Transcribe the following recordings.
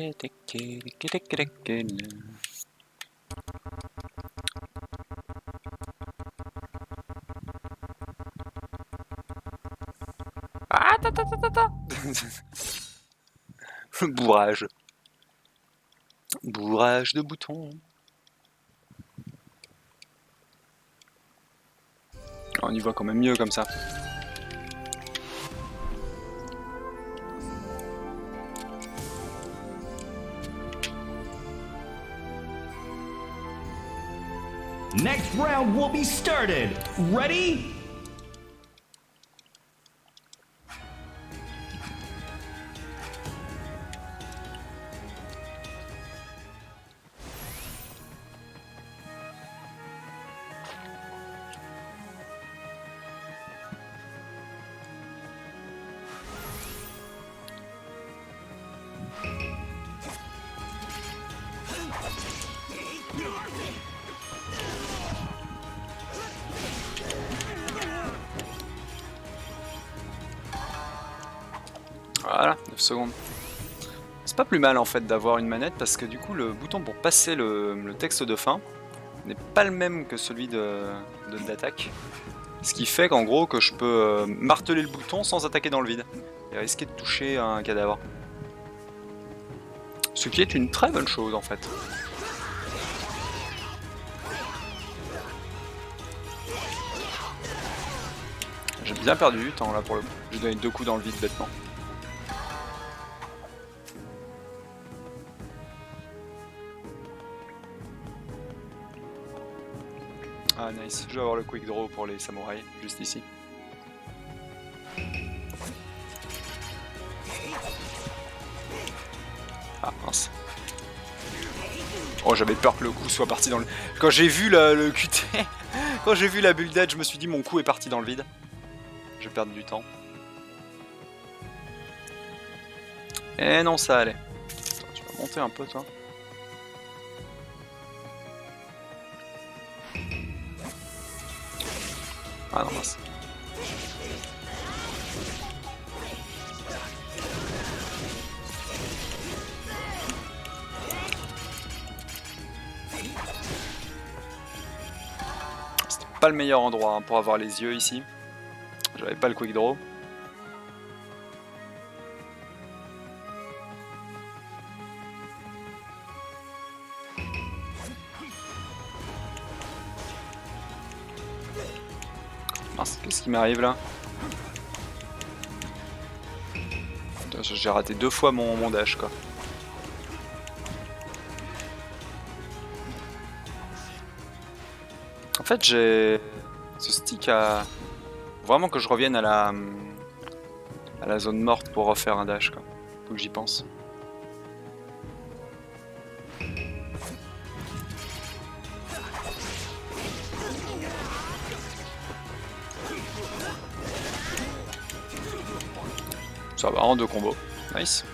Ah, bourrage. Bourrage de boutons. On y voit quand même mieux comme ça. Next round will be started. Ready? Voilà, 9 secondes. C'est pas plus mal en fait d'avoir une manette parce que du coup le bouton pour passer le texte de fin n'est pas le même que celui d'attaque. Ce qui fait qu'en gros que je peux marteler le bouton sans attaquer dans le vide et risquer de toucher un cadavre. Ce qui est une très bonne chose en fait. J'ai bien perdu du temps là pour le coup. J'ai donné 2 coups dans le vide bêtement. Ah nice, je vais avoir le quick draw pour les samouraïs, juste ici. Ah mince. Oh j'avais peur que le coup soit parti dans le... Quand j'ai vu le QT, quand j'ai vu la bulle d'aide, je me suis dit mon coup est parti dans le vide. Je vais perdre du temps. Eh non ça allait. Attends, tu vas monter un peu toi. Ah non mince. C'était pas le meilleur endroit hein, pour avoir les yeux ici. J'avais pas le quick draw. Mince, qu'est-ce qui m'arrive là? J'ai raté 2 fois mon dash quoi. En fait j'ai... Ce stick à... Vraiment que je revienne à la zone morte pour refaire un dash quoi. Faut que j'y pense. Ça va en 2 combos. Nice.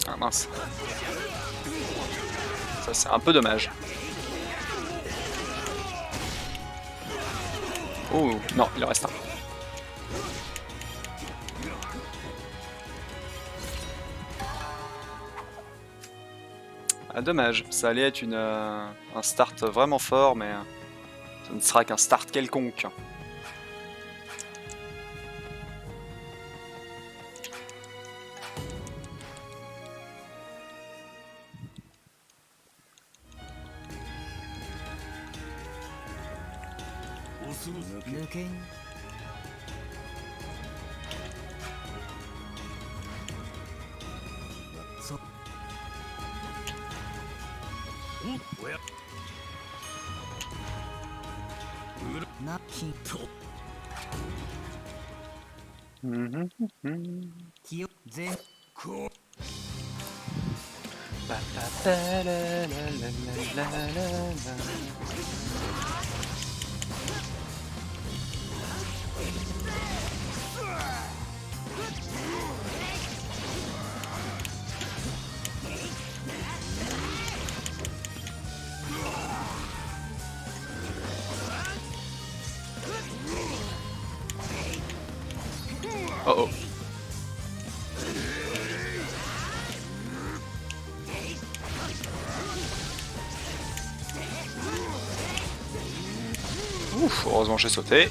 Ah mince. Ça c'est un peu dommage. Oh non, il en reste un. Ah dommage, ça allait être un start vraiment fort mais ça ne sera qu'un start quelconque. Oh oh. Ouf, heureusement j'ai sauté.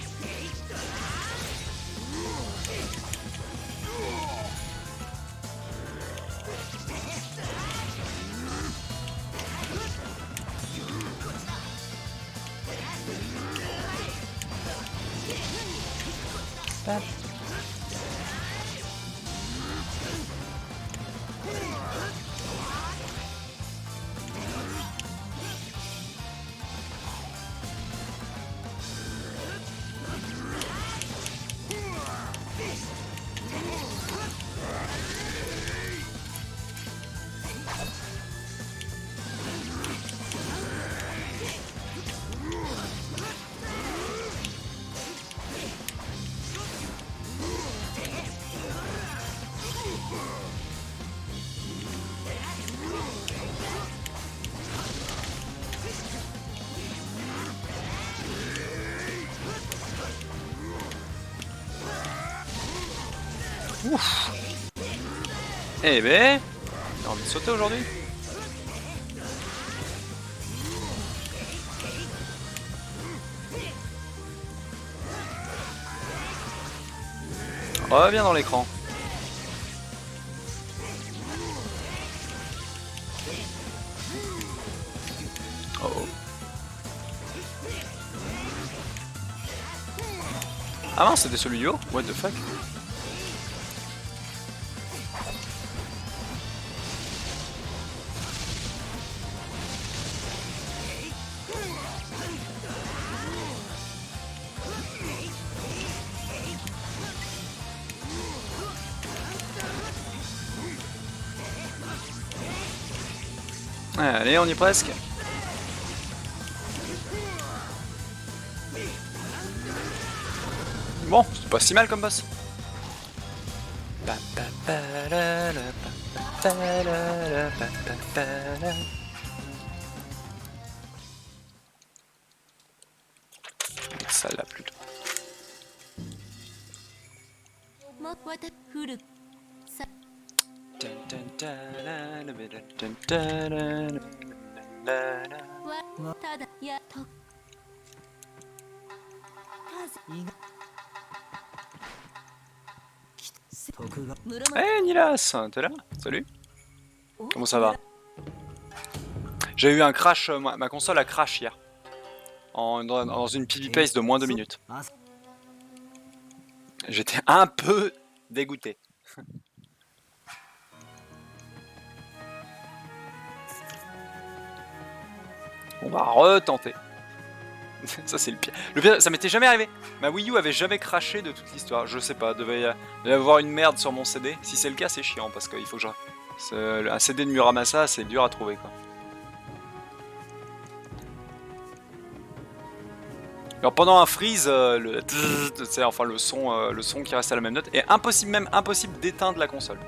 Ouf. Eh ben, t'as envie de sauter aujourd'hui? Reviens dans l'écran. Oh oh. Ah mince, c'était celui du haut? What the fuck? Allez, on y est presque. Bon, c'est pas si mal comme boss. Ça là plutôt. Hey Nilas, t'es là? Salut. Comment ça va? J'ai eu un crash, ma console a crash hier. Dans une PV pace de moins 2 minutes. J'étais un peu dégoûté. On va retenter. Ça c'est le pire. Le pire, ça m'était jamais arrivé. Ma Wii U avait jamais craché de toute l'histoire. Je sais pas, devait y avoir une merde sur mon CD. Si c'est le cas, c'est chiant parce qu'il faut que je... Un CD de Muramasa, c'est dur à trouver quoi. Alors pendant un freeze, le son qui reste à la même note est impossible, même impossible d'éteindre la console.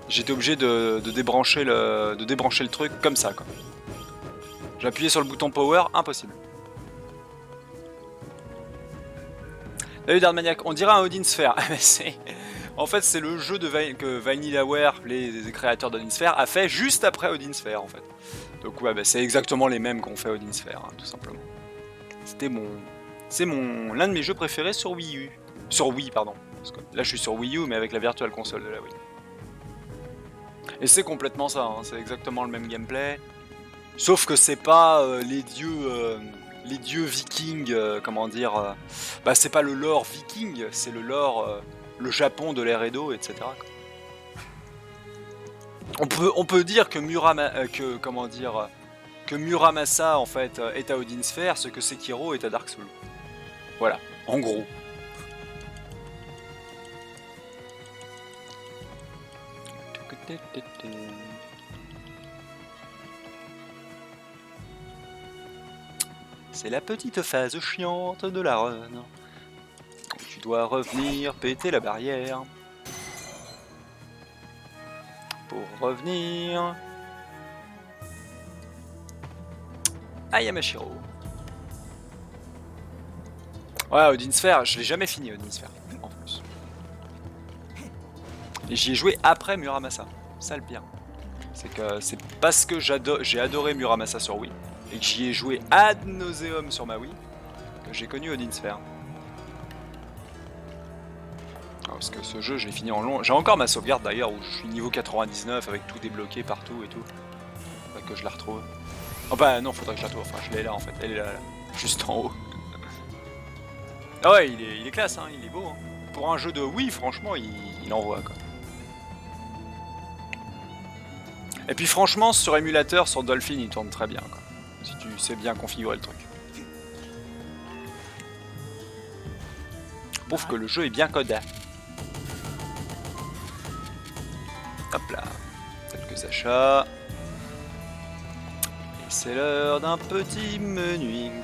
J'étais obligé de débrancher le truc comme ça quoi. J'ai appuyé sur le bouton power, impossible. Salut Darmaniac, on dirait un Odin Sphere. En fait, c'est le jeu que Vanillaware, les créateurs d'Odin Sphere, a fait juste après Odin Sphere en fait. Donc ouais, c'est exactement les mêmes qu'on fait Odin Sphere, hein, tout simplement. C'est l'un de mes jeux préférés sur Wii U. Sur Wii, pardon. Parce que là, je suis sur Wii U, mais avec la Virtual Console de la Wii. Et c'est complètement ça, hein, c'est exactement le même gameplay. Sauf que c'est pas les dieux vikings, comment dire... c'est pas le lore viking, c'est le lore, le Japon de l'ère Edo, etc. On peut dire que Muramasa en fait est à Odin Sphere, ce que Sekiro est à Dark Souls. Voilà, en gros. C'est la petite phase chiante de la run. Tu dois revenir péter la barrière. Pour revenir... à Yamashiro. Ouais, Odin Sphere, je l'ai jamais fini Odin Sphere, en plus. Et j'y ai joué après Muramasa. Ça le pire. C'est que c'est parce que j'ai adoré Muramasa sur Wii et que j'y ai joué ad nauseum sur ma Wii que j'ai connu Odin Sphere. Parce que ce jeu, je l'ai fini en long. J'ai encore ma sauvegarde d'ailleurs où je suis niveau 99 avec tout débloqué partout et tout. Faudrait que je la retrouve. Oh bah non, faudrait que je la trouve. Enfin, je l'ai là en fait. Elle est là, juste en haut. Ah ouais, il est classe, hein, il est beau. Hein. Pour un jeu de Wii, franchement, il envoie quoi. Et puis franchement, sur émulateur, sur Dolphin, il tourne très bien quoi. Si tu sais bien configurer le truc. Prouve que le jeu est bien codé. Hop là, quelques achats. Et c'est l'heure d'un petit menuing.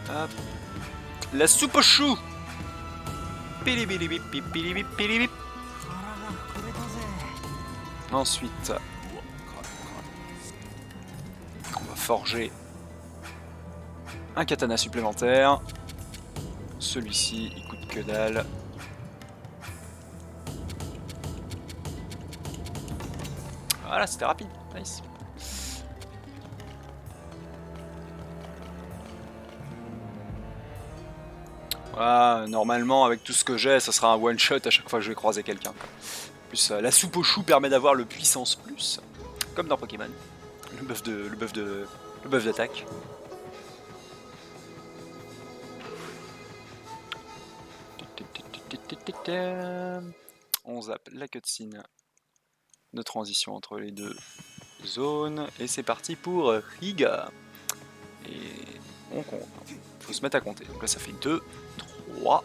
Hop. La soupe aux choux. Pilibili pilibili pilibili. Ensuite, on va forger un katana supplémentaire. Celui-ci, il coûte que dalle. Voilà, c'était rapide. Nice. Voilà, normalement, avec tout ce que j'ai, ça sera un one-shot à chaque fois que je vais croiser quelqu'un. En plus, la soupe aux choux permet d'avoir le puissance plus, comme dans Pokémon. Le buff d'attaque. On zappe la cutscene de transition entre les deux zones et c'est parti pour Riga. Et on compte. Faut se mettre à compter. Donc là ça fait 2, 3,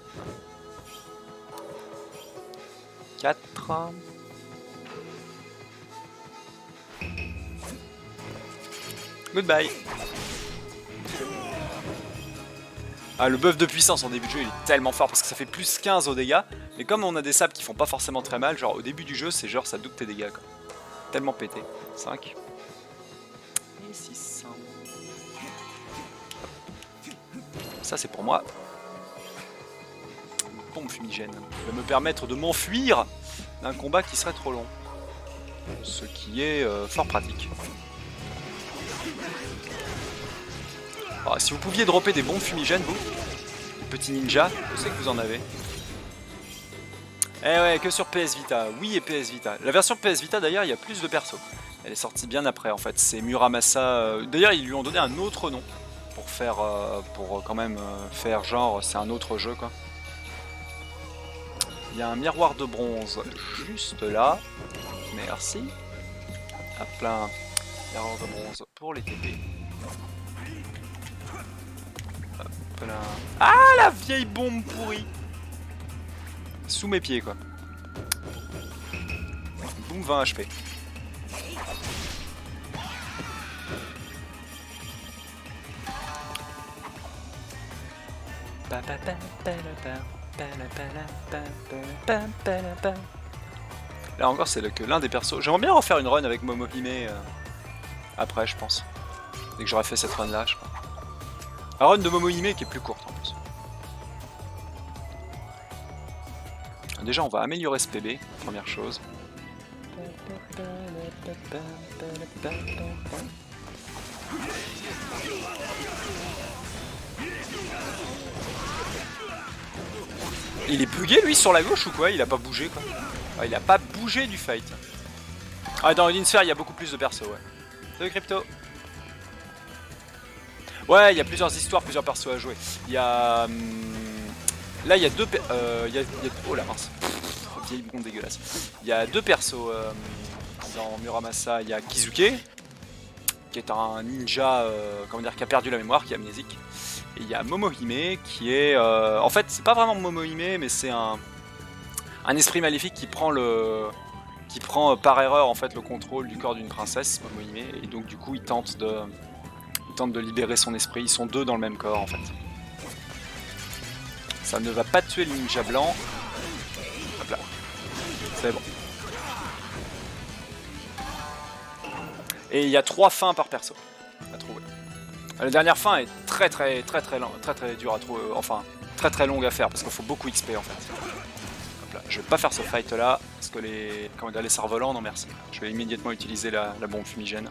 4. Goodbye. Ah, le buff de puissance en début de jeu il est tellement fort parce que ça fait plus 15 aux dégâts. Mais comme on a des sables qui font pas forcément très mal, genre au début du jeu c'est genre ça double tes dégâts quoi. Tellement pété. 5. Et 6. Ça c'est pour moi. Une pompe fumigène. Qui va me permettre de m'enfuir d'un combat qui serait trop long. Ce qui est fort pratique. Alors, si vous pouviez dropper des bombes fumigènes, vous, les petits ninjas, je sais que vous en avez. Eh ouais, que sur PS Vita, oui et PS Vita. La version PS Vita d'ailleurs, il y a plus de persos. Elle est sortie bien après en fait, c'est Muramasa. D'ailleurs, ils lui ont donné un autre nom pour faire, quand même faire genre, c'est un autre jeu quoi. Il y a un miroir de bronze juste là. Merci. Hop là, miroir de bronze pour les TP. Hop là. Ah la vieille bombe pourrie. Sous mes pieds quoi. Boum 20 HP. Là encore c'est que l'un des persos. J'aimerais bien refaire une run avec Momohime après je pense. Dès que j'aurais fait cette run là je crois. La run de Momohime qui est plus courte en plus. Déjà on va améliorer ce PB, première chose. Il est bugué lui sur la gauche ou quoi? Il a pas bougé quoi. Ah, il a pas bougé du fight. Ah dans Odin Sphere il y a beaucoup plus de persos ouais. Salut Crypto. Ouais il y a plusieurs histoires, plusieurs persos à jouer. Il y a... là il y a deux... oh la mince. Vieille bombe dégueulasse. Il y a deux persos dans Muramasa. Il y a Kizuke, qui est un ninja comment dire, qui a perdu la mémoire, qui est amnésique. Et il y a Momohime, qui est... en fait, c'est pas vraiment Momohime, mais c'est un esprit maléfique qui prend par erreur en fait le contrôle du corps d'une princesse, Momohime, et donc du coup il tente de libérer son esprit. Ils sont deux dans le même corps en fait. Ça ne va pas tuer le ninja blanc. Hop là. C'est bon. Et il y a 3 fins par perso à trouver. La dernière fin est très dure à trouver, enfin très longue à faire parce qu'il faut beaucoup XP en fait. Hop là. Je vais pas faire ce fight là parce que les cerfs-volants, non merci. Je vais immédiatement utiliser la bombe fumigène.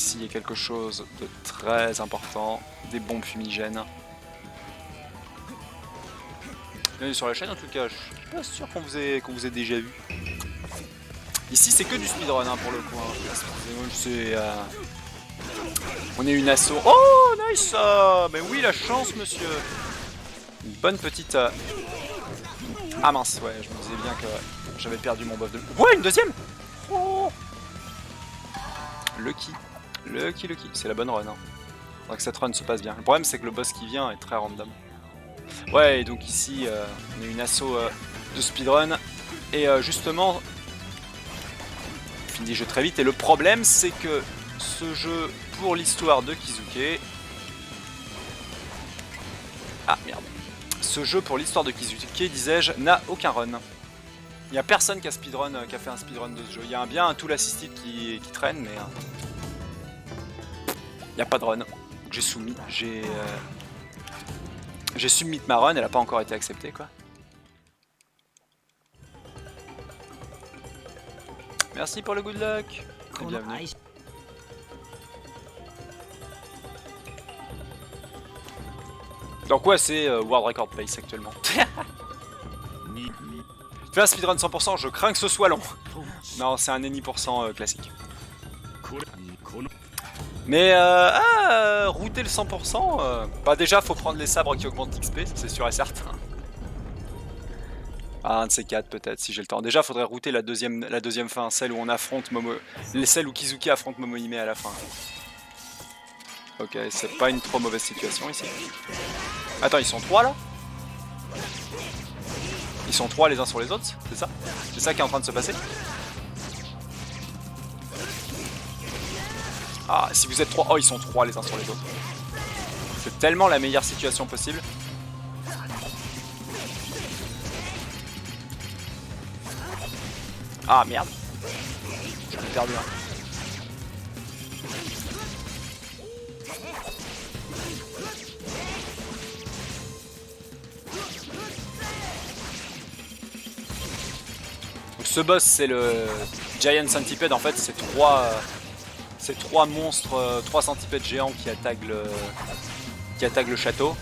ici il y a quelque chose de très important, des bombes fumigènes. Bienvenue sur la chaîne en tout cas, je suis pas sûr qu'on vous ait déjà vu. Ici c'est que du speedrun hein, pour le coup. Hein. On est une asso. Oh nice. Mais oui la chance monsieur. Une bonne petite... Ah mince ouais je me disais bien que j'avais perdu mon buff de... Ouais une deuxième. Oh Lucky. Lucky. C'est la bonne run. Hein. Faudra que cette run se passe bien. Le problème c'est que le boss qui vient est très random. Ouais et donc ici on est une asso de speedrun. Et justement... On finit le jeu très vite et le problème c'est que ce jeu pour l'histoire de Kizuke... Ah merde. Ce jeu pour l'histoire de Kizuke, disais-je, n'a aucun run. Il n'y a personne qui a fait un speedrun de ce jeu. Il y a bien un tool assisted qui traîne, mais il n'y a pas de run. J'ai soumis, j'ai submit ma run, elle n'a pas encore été acceptée quoi. Merci pour le good luck. Et bienvenue. Donc ouais, c'est World Record Pace actuellement. Fais un speedrun 100%, je crains que ce soit long. Non, c'est un any% classique. Mais router le 100%, bah déjà faut prendre les sabres qui augmentent l'XP, c'est sûr et certain. Ah, un de ces quatre peut-être si j'ai le temps. Déjà faudrait router la deuxième fin, celle où on affronte celle où Kizuki affronte Momohime à la fin. Ok, c'est pas une trop mauvaise situation ici. Attends, ils sont 3 là? Ils sont 3 les uns sur les autres, c'est ça? C'est ça qui est en train de se passer? Ah, si vous êtes 3... Oh, ils sont 3 les uns sur les autres. C'est tellement la meilleure situation possible. Ah, merde. J'en ai perdu un. Ce boss c'est le Giant Centipede, en fait c'est trois monstres, 3 centipèdes géants qui attaquent le château.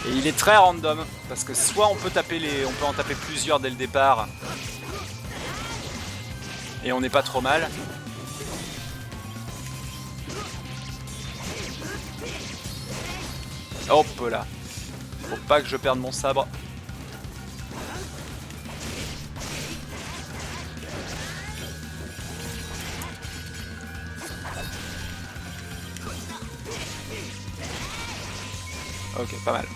Et il est très random parce que soit on peut en taper plusieurs dès le départ et on n'est pas trop mal. Hop là. Faut pas que je perde mon sabre. Ok, pas mal.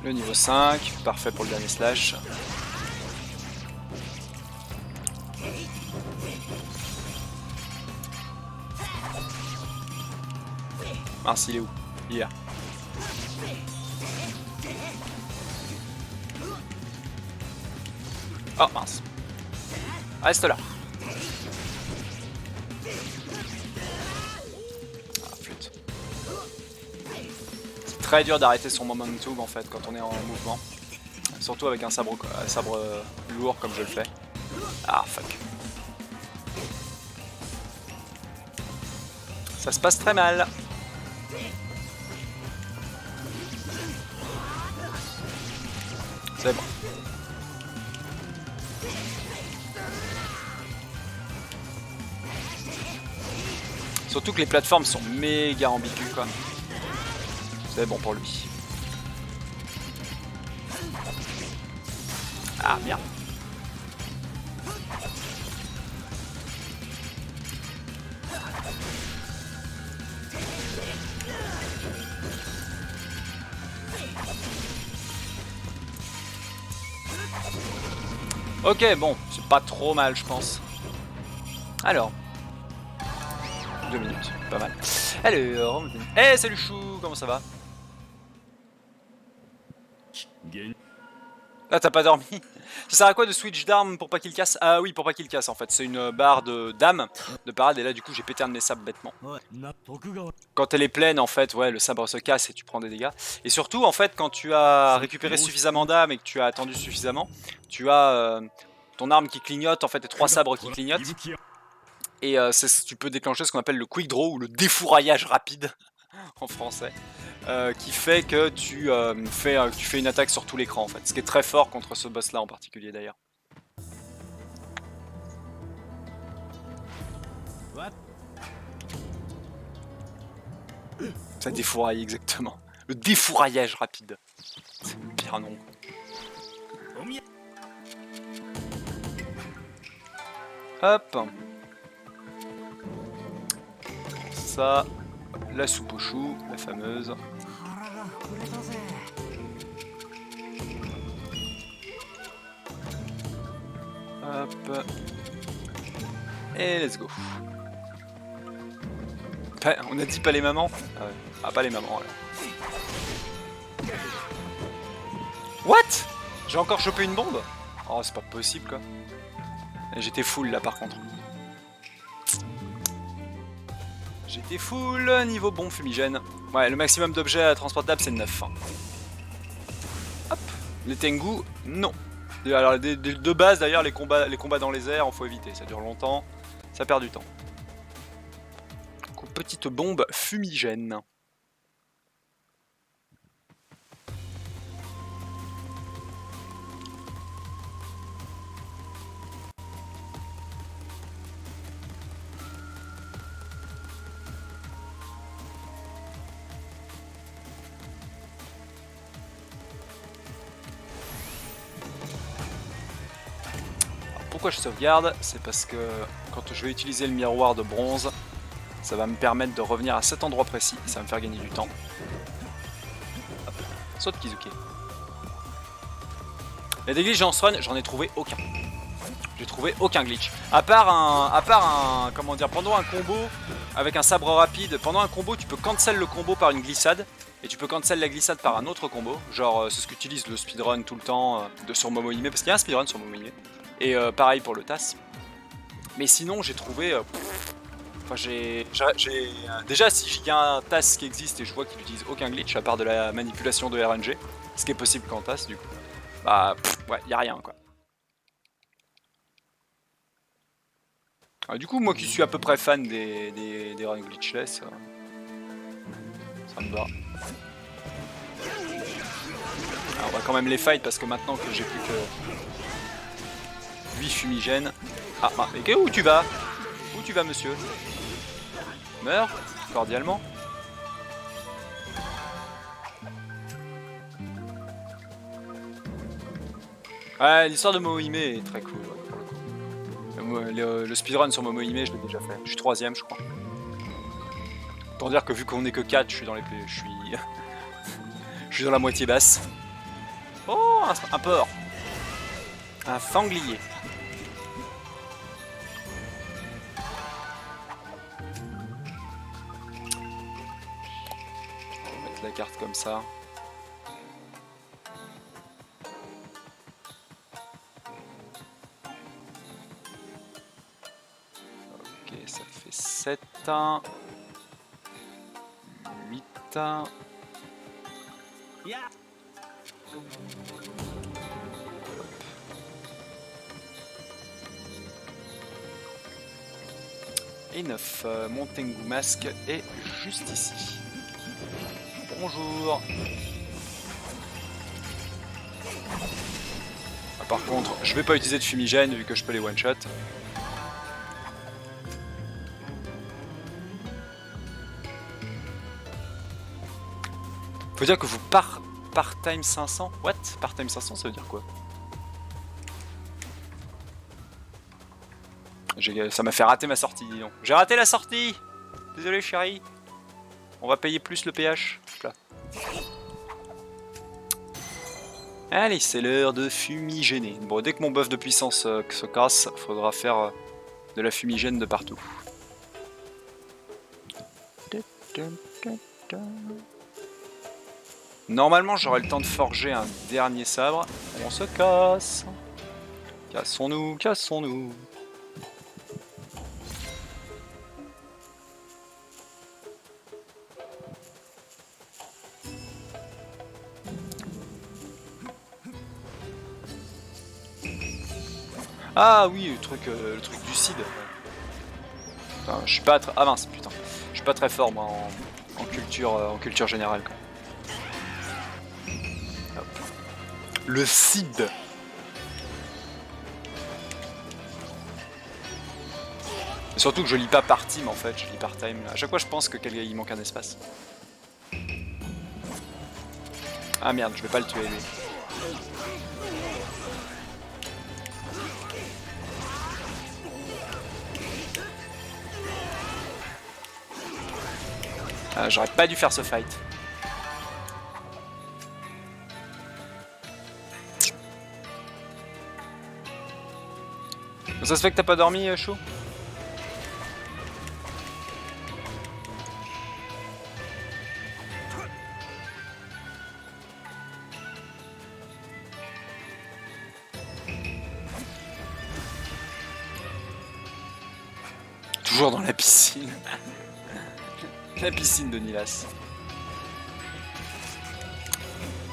Le niveau 5, parfait pour le dernier slash. Mince, il est où? Il est là. Oh mince. Reste là. Ah, flûte. C'est très dur d'arrêter son momentum en fait quand on est en mouvement. Surtout avec un sabre lourd comme je le fais. Ah fuck. Ça se passe très mal. C'est bon. Surtout que les plateformes sont méga ambiguës quoi. C'est bon pour lui. Ah merde. Ok bon, c'est pas trop mal je pense. Alors. 2 minutes, pas mal. Alors, hey, salut Chou, comment ça va? Ah, t'as pas dormi? Ça sert à quoi de switch d'arme pour pas qu'il casse? Ah oui, pour pas qu'il casse en fait. C'est une barre de d'âme, de parade, et là du coup j'ai pété un de mes sabres bêtement. Quand elle est pleine en fait, ouais, le sabre se casse et tu prends des dégâts. Et surtout en fait, quand tu as récupéré suffisamment d'âme et que tu as attendu suffisamment, tu as ton arme qui clignote, en fait, et 3 sabres qui clignotent. Et tu peux déclencher ce qu'on appelle le quick draw ou le défouraillage rapide en français. Qui fait que tu fais une attaque sur tout l'écran en fait. Ce qui est très fort contre ce boss là en particulier d'ailleurs. Ça défouraille exactement. Le défouraillage rapide. C'est le pire nom. Hop. Ça. La soupe aux choux, la fameuse. Hop. Et let's go. On a dit pas les mamans? Ah, ouais. Ah, pas les mamans alors. What? J'ai encore chopé une bombe? Oh, c'est pas possible quoi. J'étais full là par contre. J'étais full niveau bombe fumigène. Ouais, le maximum d'objets transportables c'est 9. Hop. Les Tengu, non. Alors de base d'ailleurs les combats dans les airs, faut éviter, ça dure longtemps, ça perd du temps. Donc, petite bombe fumigène. Pourquoi je sauvegarde? C'est parce que quand je vais utiliser le miroir de bronze, ça va me permettre de revenir à cet endroit précis, ça va me faire gagner du temps. Hop. Saute Kizuke. Les glitches en run, j'en ai trouvé aucun. J'ai trouvé aucun glitch. À part un, comment dire, pendant un combo avec un sabre rapide, pendant un combo tu peux cancel le combo par une glissade. Et tu peux cancel la glissade par un autre combo. Genre c'est ce qu'utilise le speedrun tout le temps sur Momohime, parce qu'il y a un speedrun sur Momohime. Et pareil pour le TAS. Mais sinon j'ai trouvé... Enfin déjà si il y a un TAS qui existe et je vois qu'il n'utilise aucun glitch à part de la manipulation de RNG, ce qui est possible qu'en TAS du coup, bah ouais, y a rien quoi. Du coup moi qui suis à peu près fan des runs glitchless, ça me va. Alors, on va quand même les fight parce que maintenant que j'ai plus que 8 fumigènes... Ah, mais où tu vas? Où tu vas monsieur? Meurs cordialement. Ouais, l'histoire de Momohime est très cool, ouais, pour le coup. Le speedrun sur Momohime, je l'ai déjà fait. Je suis 3ème, je crois. Pour dire que vu qu'on est que 4, je suis dans les... je suis dans la moitié basse. Oh, un porc. Un sanglier. On va mettre la carte comme ça. Ok, ça fait 7. 8. Et 9. Mon Tengu masque est juste ici. Bonjour. Ah, par contre, je vais pas utiliser de fumigène vu que je peux les one-shot. Faut dire que vous part-time 500? What? Part-time 500 ça veut dire quoi? Ça m'a fait rater ma sortie, dis donc. J'ai raté la sortie! Désolé chérie. On va payer plus le PH. Là. Allez, c'est l'heure de fumigéner. Bon, dès que mon buff de puissance se casse, faudra faire de la fumigène de partout. Normalement, j'aurai le temps de forger un dernier sabre. On se casse. Cassons-nous, cassons-nous. Ah oui, le truc du Cid. Putain, je suis pas très... Ah mince, putain. Je suis pas très fort moi en culture générale. Quoi. Hop. Le Cid. Et surtout que je lis pas par team en fait, je lis par time. À chaque fois je pense qu'il manque un espace. Ah merde, je vais pas le tuer lui. Ah, j'aurais pas dû faire ce fight. Ça se fait que t'as pas dormi, Chou? Toujours dans la piscine. La piscine de Nilas.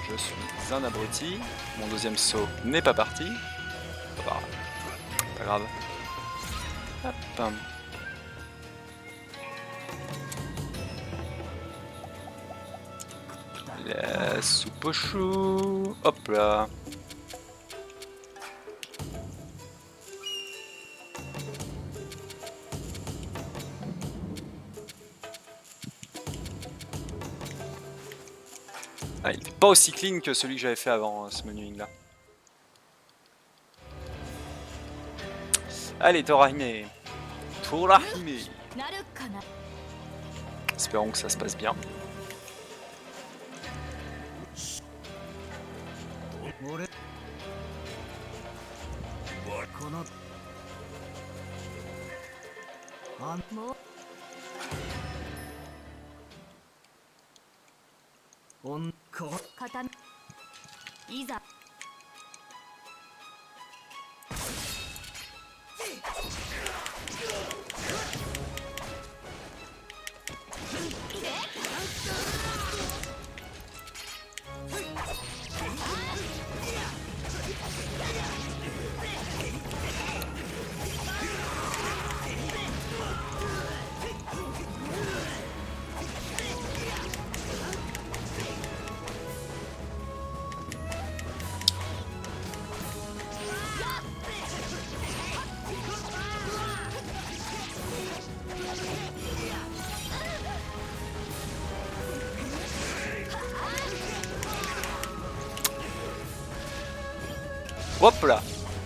Je suis un abruti. Mon deuxième saut n'est pas parti. Pas grave. Hop. La soupe au chou. Hop là. Ah, il n'est pas aussi clean que celui que j'avais fait avant, ce menuing là. Allez, Torahime. Torahime. Espérons que ça se passe bien. Hop là.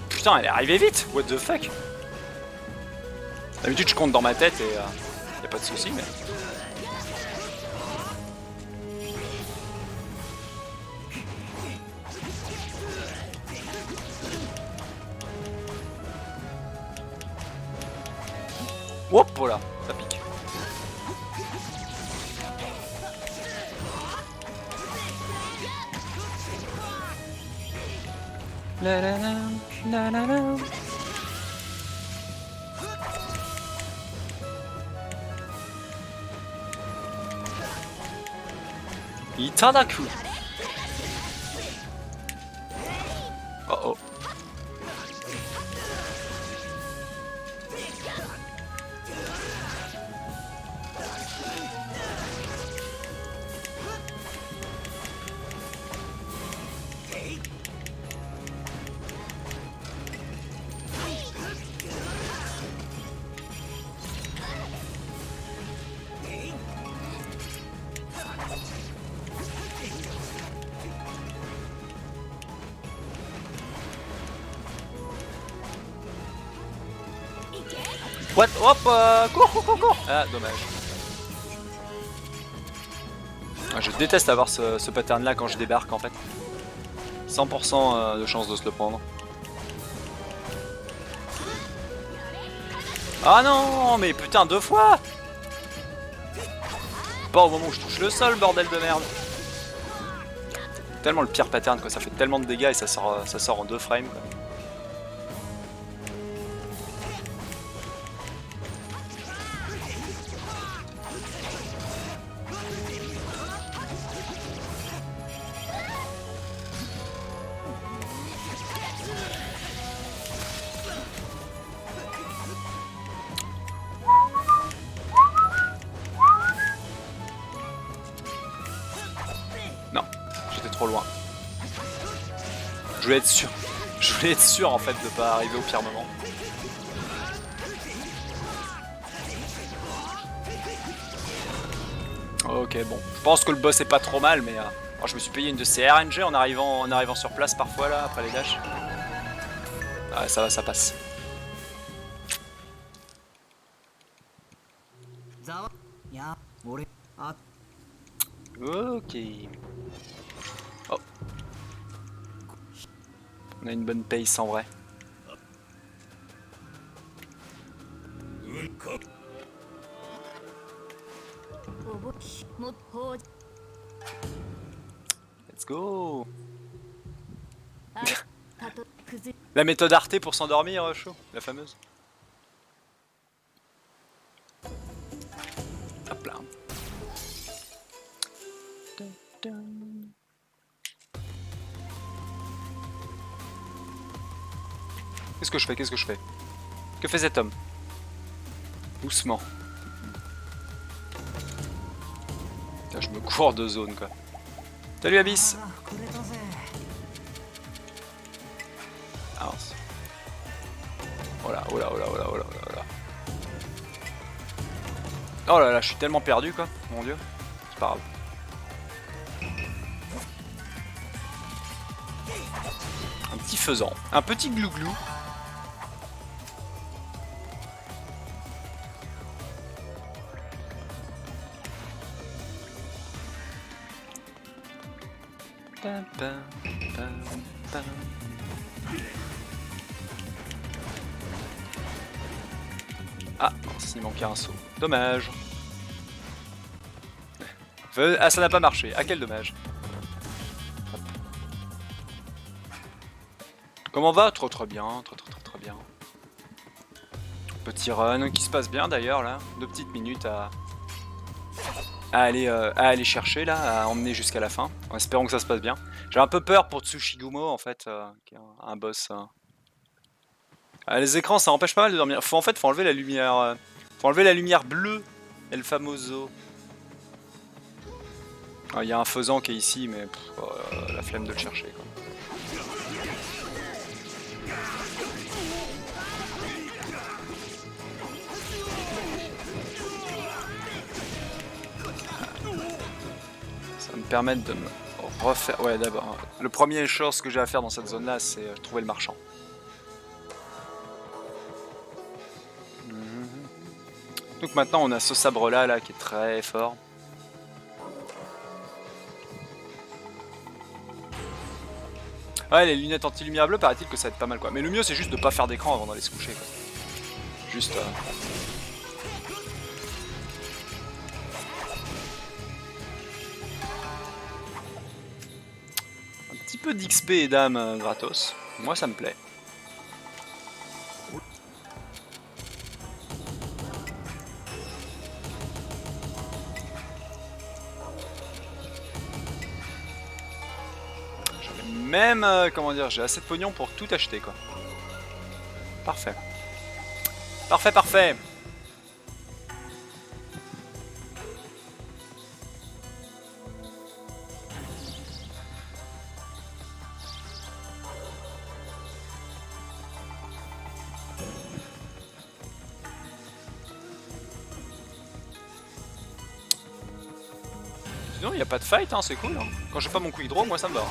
Putain, elle est arrivée vite. What the fuck. D'habitude je compte dans ma tête et y a pas de souci mais... Hop là, ça pique. La la la, la la la. Itadaku. Oh oh. What? Hop, cours, cours, cours, cours. Ah, dommage. Ah, je déteste avoir ce pattern là quand je débarque en fait. 100% de chance de se le prendre. Ah non, mais putain, 2 fois. Pas au moment où je touche le sol, bordel de merde. Tellement le pire pattern quoi, ça fait tellement de dégâts et ça sort en 2 frames quoi. Non, j'étais trop loin. Je voulais être sûr. Je voulais être sûr en fait de pas arriver au pire moment. Ok bon, je pense que le boss est pas trop mal mais alors, je me suis payé une de ces RNG en arrivant sur place parfois là après les dashs. Ah ça va, ça passe. Ok. Oh. On a une bonne pace en vrai. Let's go. La méthode Arte pour s'endormir, chaud, la fameuse. Hop là. Qu'est-ce que je fais? Qu'est-ce que je fais? Que fait cet homme? Doucement. Putain, je me cours de zone quoi. Salut Abyss. Ah, mince. Oh là, oh là, oh là, oh là, oh là, oh là. Oh là là, je suis tellement perdu quoi, mon dieu. C'est pas grave. Un petit faisan, un petit glouglou. Ah, mince, il manquait un saut. Dommage. Ah, ça n'a pas marché. Ah, quel dommage. Comment va? Très bien, très bien. Petit run qui se passe bien d'ailleurs là. 2 petites minutes à aller chercher là, à emmener jusqu'à la fin. En espérant que ça se passe bien. J'ai un peu peur pour Tsushigumo en fait, qui est un boss. Les écrans ça empêche pas mal de dormir. En fait, faut enlever la lumière. Faut enlever la lumière bleue. El famoso. Il y a un faisan qui est ici, mais la flemme de le chercher quoi. Ça va me permettre de me refaire. Ouais, d'abord, le premier chose que j'ai à faire dans cette zone là, c'est trouver le marchand. Donc maintenant on a ce sabre là qui est très fort. Ouais, les lunettes anti-lumière bleue, paraît-il que ça va être pas mal quoi. Mais le mieux c'est juste de pas faire d'écran avant d'aller se coucher quoi. Juste. Un petit peu d'XP et d'âme gratos. Moi ça me plaît. Même, comment dire, j'ai assez de pognon pour tout acheter quoi. Parfait. Parfait, parfait. Sinon, il n'y a pas de fight, hein, c'est cool. Hein. Quand j'ai pas mon quick draw, moi ça me va. Hein.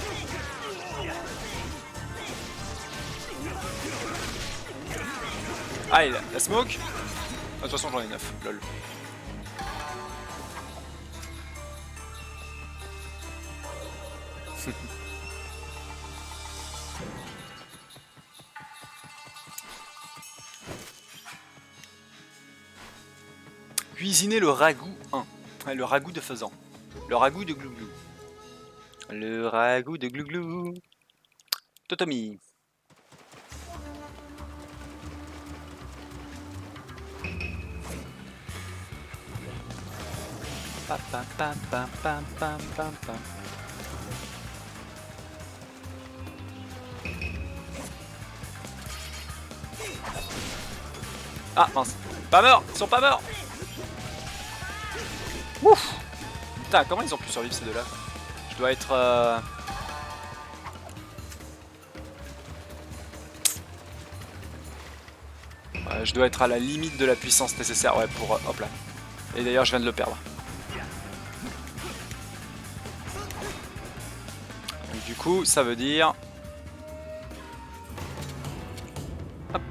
Ah, et la smoke. De toute façon, j'en ai 9, lol. Cuisiner le ragoût 1. Ouais, le ragoût de faisan. Le ragoût de glouglou. Le ragoût de glouglou. Totomi. Pam, pam, pam, pam, pam, pam, pam, pam. Ah mince, pas mort, ils sont pas morts. Ouf. Putain, comment ils ont pu survivre ces deux-là? Je dois être... ouais, je dois être à la limite de la puissance nécessaire, ouais, pour... hop là. Et d'ailleurs, je viens de le perdre. Donc du coup, ça veut dire... Hop.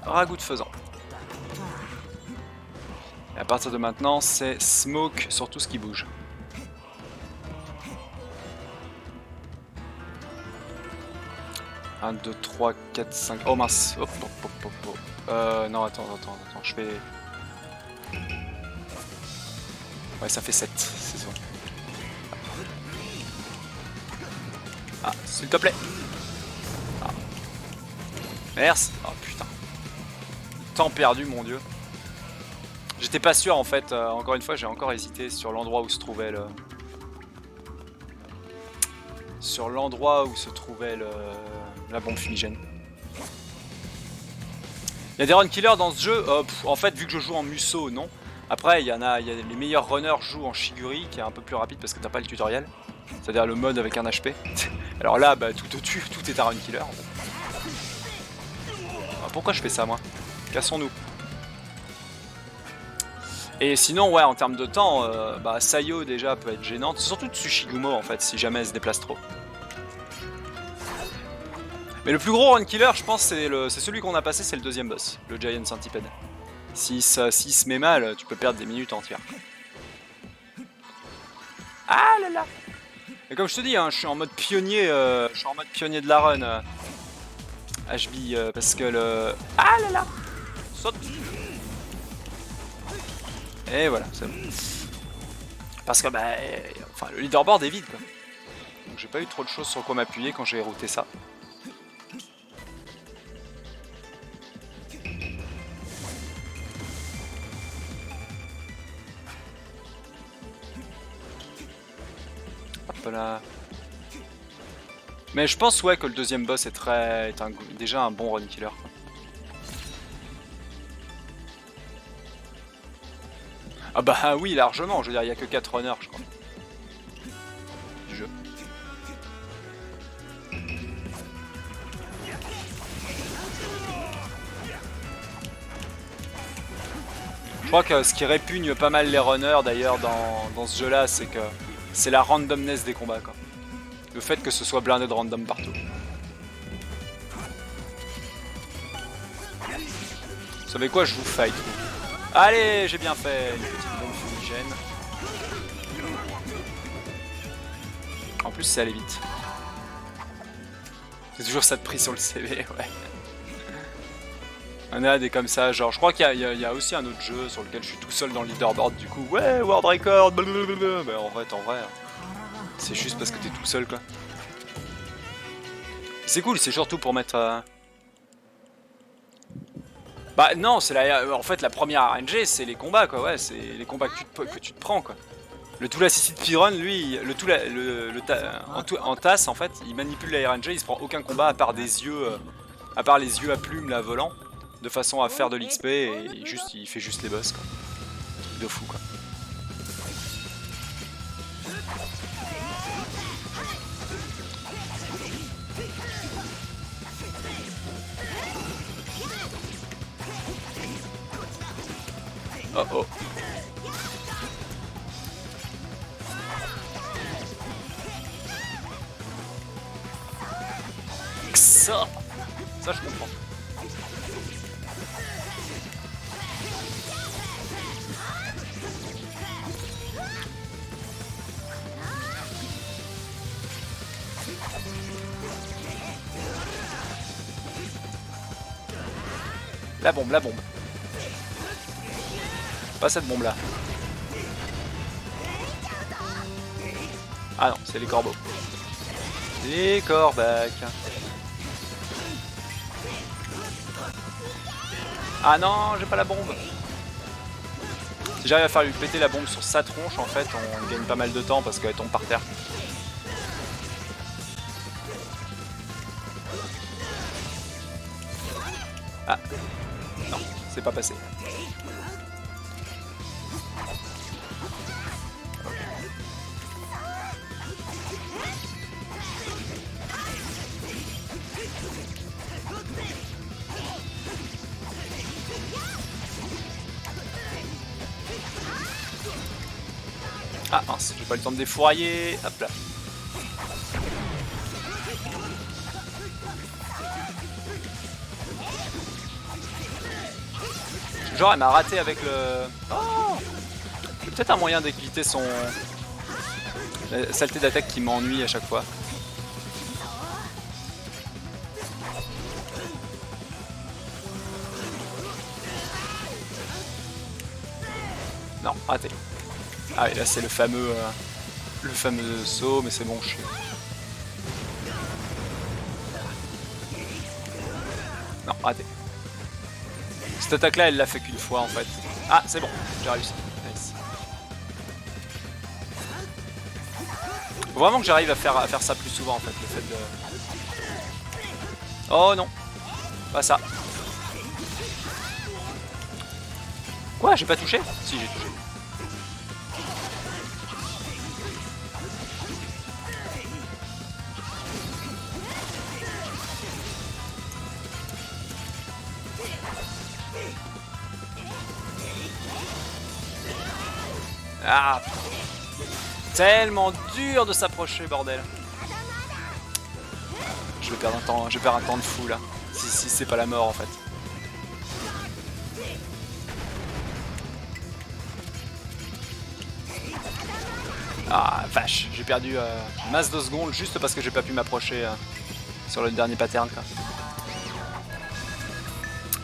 Ragoût de faisan. Et à partir de maintenant, c'est smoke sur tout ce qui bouge. Un, 2, 3, 4, 5... Oh mince. Hop, hop, hop, hop, hop. Non, attends, je vais... Ouais, ça fait 7, c'est bon. Ah, s'il te plaît. Ah. Merci. Oh putain. Temps perdu, mon dieu. J'étais pas sûr en fait, encore une fois j'ai encore hésité sur l'endroit où se trouvait le... Sur l'endroit où se trouvait la bombe fumigène. Il y a des run killers dans ce jeu, en fait vu que je joue en Muso, non. Après il y a les meilleurs runners jouent en Shiguri qui est un peu plus rapide parce que t'as pas le tutoriel. C'est-à-dire le mode avec un HP. Alors là bah tout te tue, tout est un run killer en fait. Alors, pourquoi je fais ça moi? Cassons-nous. Et sinon, ouais, en termes de temps, bah, Sayo déjà peut être gênante, surtout Tsushigumo en fait, si jamais elle se déplace trop. Mais le plus gros run killer, je pense, c'est celui qu'on a passé, c'est le deuxième boss, le Giant Centipede. S'il se met mal, tu peux perdre des minutes entières. Ah là là! Et comme je te dis, hein, je suis en mode pionnier, de la run, HB, parce que le... Ah là là! Saute! Et voilà, c'est bon. Parce que bah, enfin, le leaderboard est vide quoi. Donc j'ai pas eu trop de choses sur quoi m'appuyer quand j'ai routé ça. Hop là. Mais je pense ouais que le deuxième boss est déjà un bon run killer. Ah bah oui, largement, je veux dire, il n'y a que 4 runners, je crois. Du jeu. Je crois que ce qui répugne pas mal les runners, d'ailleurs, dans ce jeu-là, c'est que c'est la randomness des combats, quoi. Le fait que ce soit blindé de random partout. Vous savez quoi, je vous fight. Allez, j'ai bien fait une petite bombe fumigène. En plus, c'est allé vite. C'est toujours ça de prix sur le CV, ouais. On a des comme ça, genre je crois qu'il y a aussi un autre jeu sur lequel je suis tout seul dans le leaderboard du coup. Ouais, world record, blablabla. Mais en vrai, c'est juste parce que t'es tout seul quoi. C'est cool, c'est surtout pour mettre... Bah non, c'est en fait la première RNG, c'est les combats quoi, ouais, c'est les combats que tu te prends quoi. Le Tool Assisted Speedrun, lui, en tasse en fait, il manipule la RNG, il se prend aucun combat à part des yeux, à part les yeux à plumes là volant, de façon à faire de l'XP et il fait juste les boss quoi. De fou quoi. Oh oh. Ça je comprends. La bombe. Pas cette bombe là. Ah non, c'est les corbeaux. Les corbacs. Ah non, j'ai pas la bombe. Si j'arrive à faire lui péter la bombe sur sa tronche, en fait, on gagne pas mal de temps parce qu'elle tombe par terre. Ah, non, c'est pas passé. Ah mince, j'ai pas eu le temps de défourailler. Hop là. Genre elle m'a raté avec le... Oh, c'est peut-être un moyen d'éviter son... La saleté d'attaque qui m'ennuie à chaque fois. Non, raté. Ah et là c'est le fameux saut, mais c'est bon, je suis... Non, raté. Cette attaque là elle l'a fait qu'une fois en fait. Ah c'est bon, j'ai réussi. Nice. Faut vraiment que j'arrive à faire ça plus souvent en fait, le fait de... Oh non, pas ça. Quoi, j'ai pas touché? Si, j'ai touché. Ah, tellement dur de s'approcher, bordel. Je vais perdre un temps de fou là. Si c'est pas la mort en fait. Ah vache, j'ai perdu masse de secondes juste parce que j'ai pas pu m'approcher sur le dernier pattern quoi.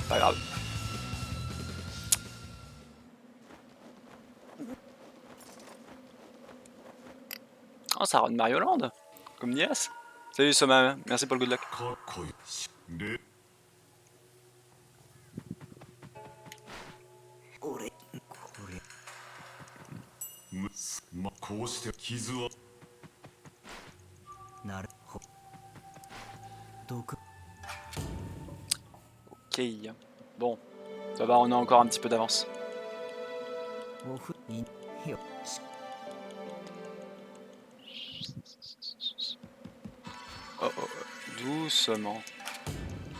Pas grave. Oh ça run Mario Land, comme Nias. Salut Soma, merci pour le good luck. Ok, bon, ça va, on a encore un petit peu d'avance. Oh oh, doucement,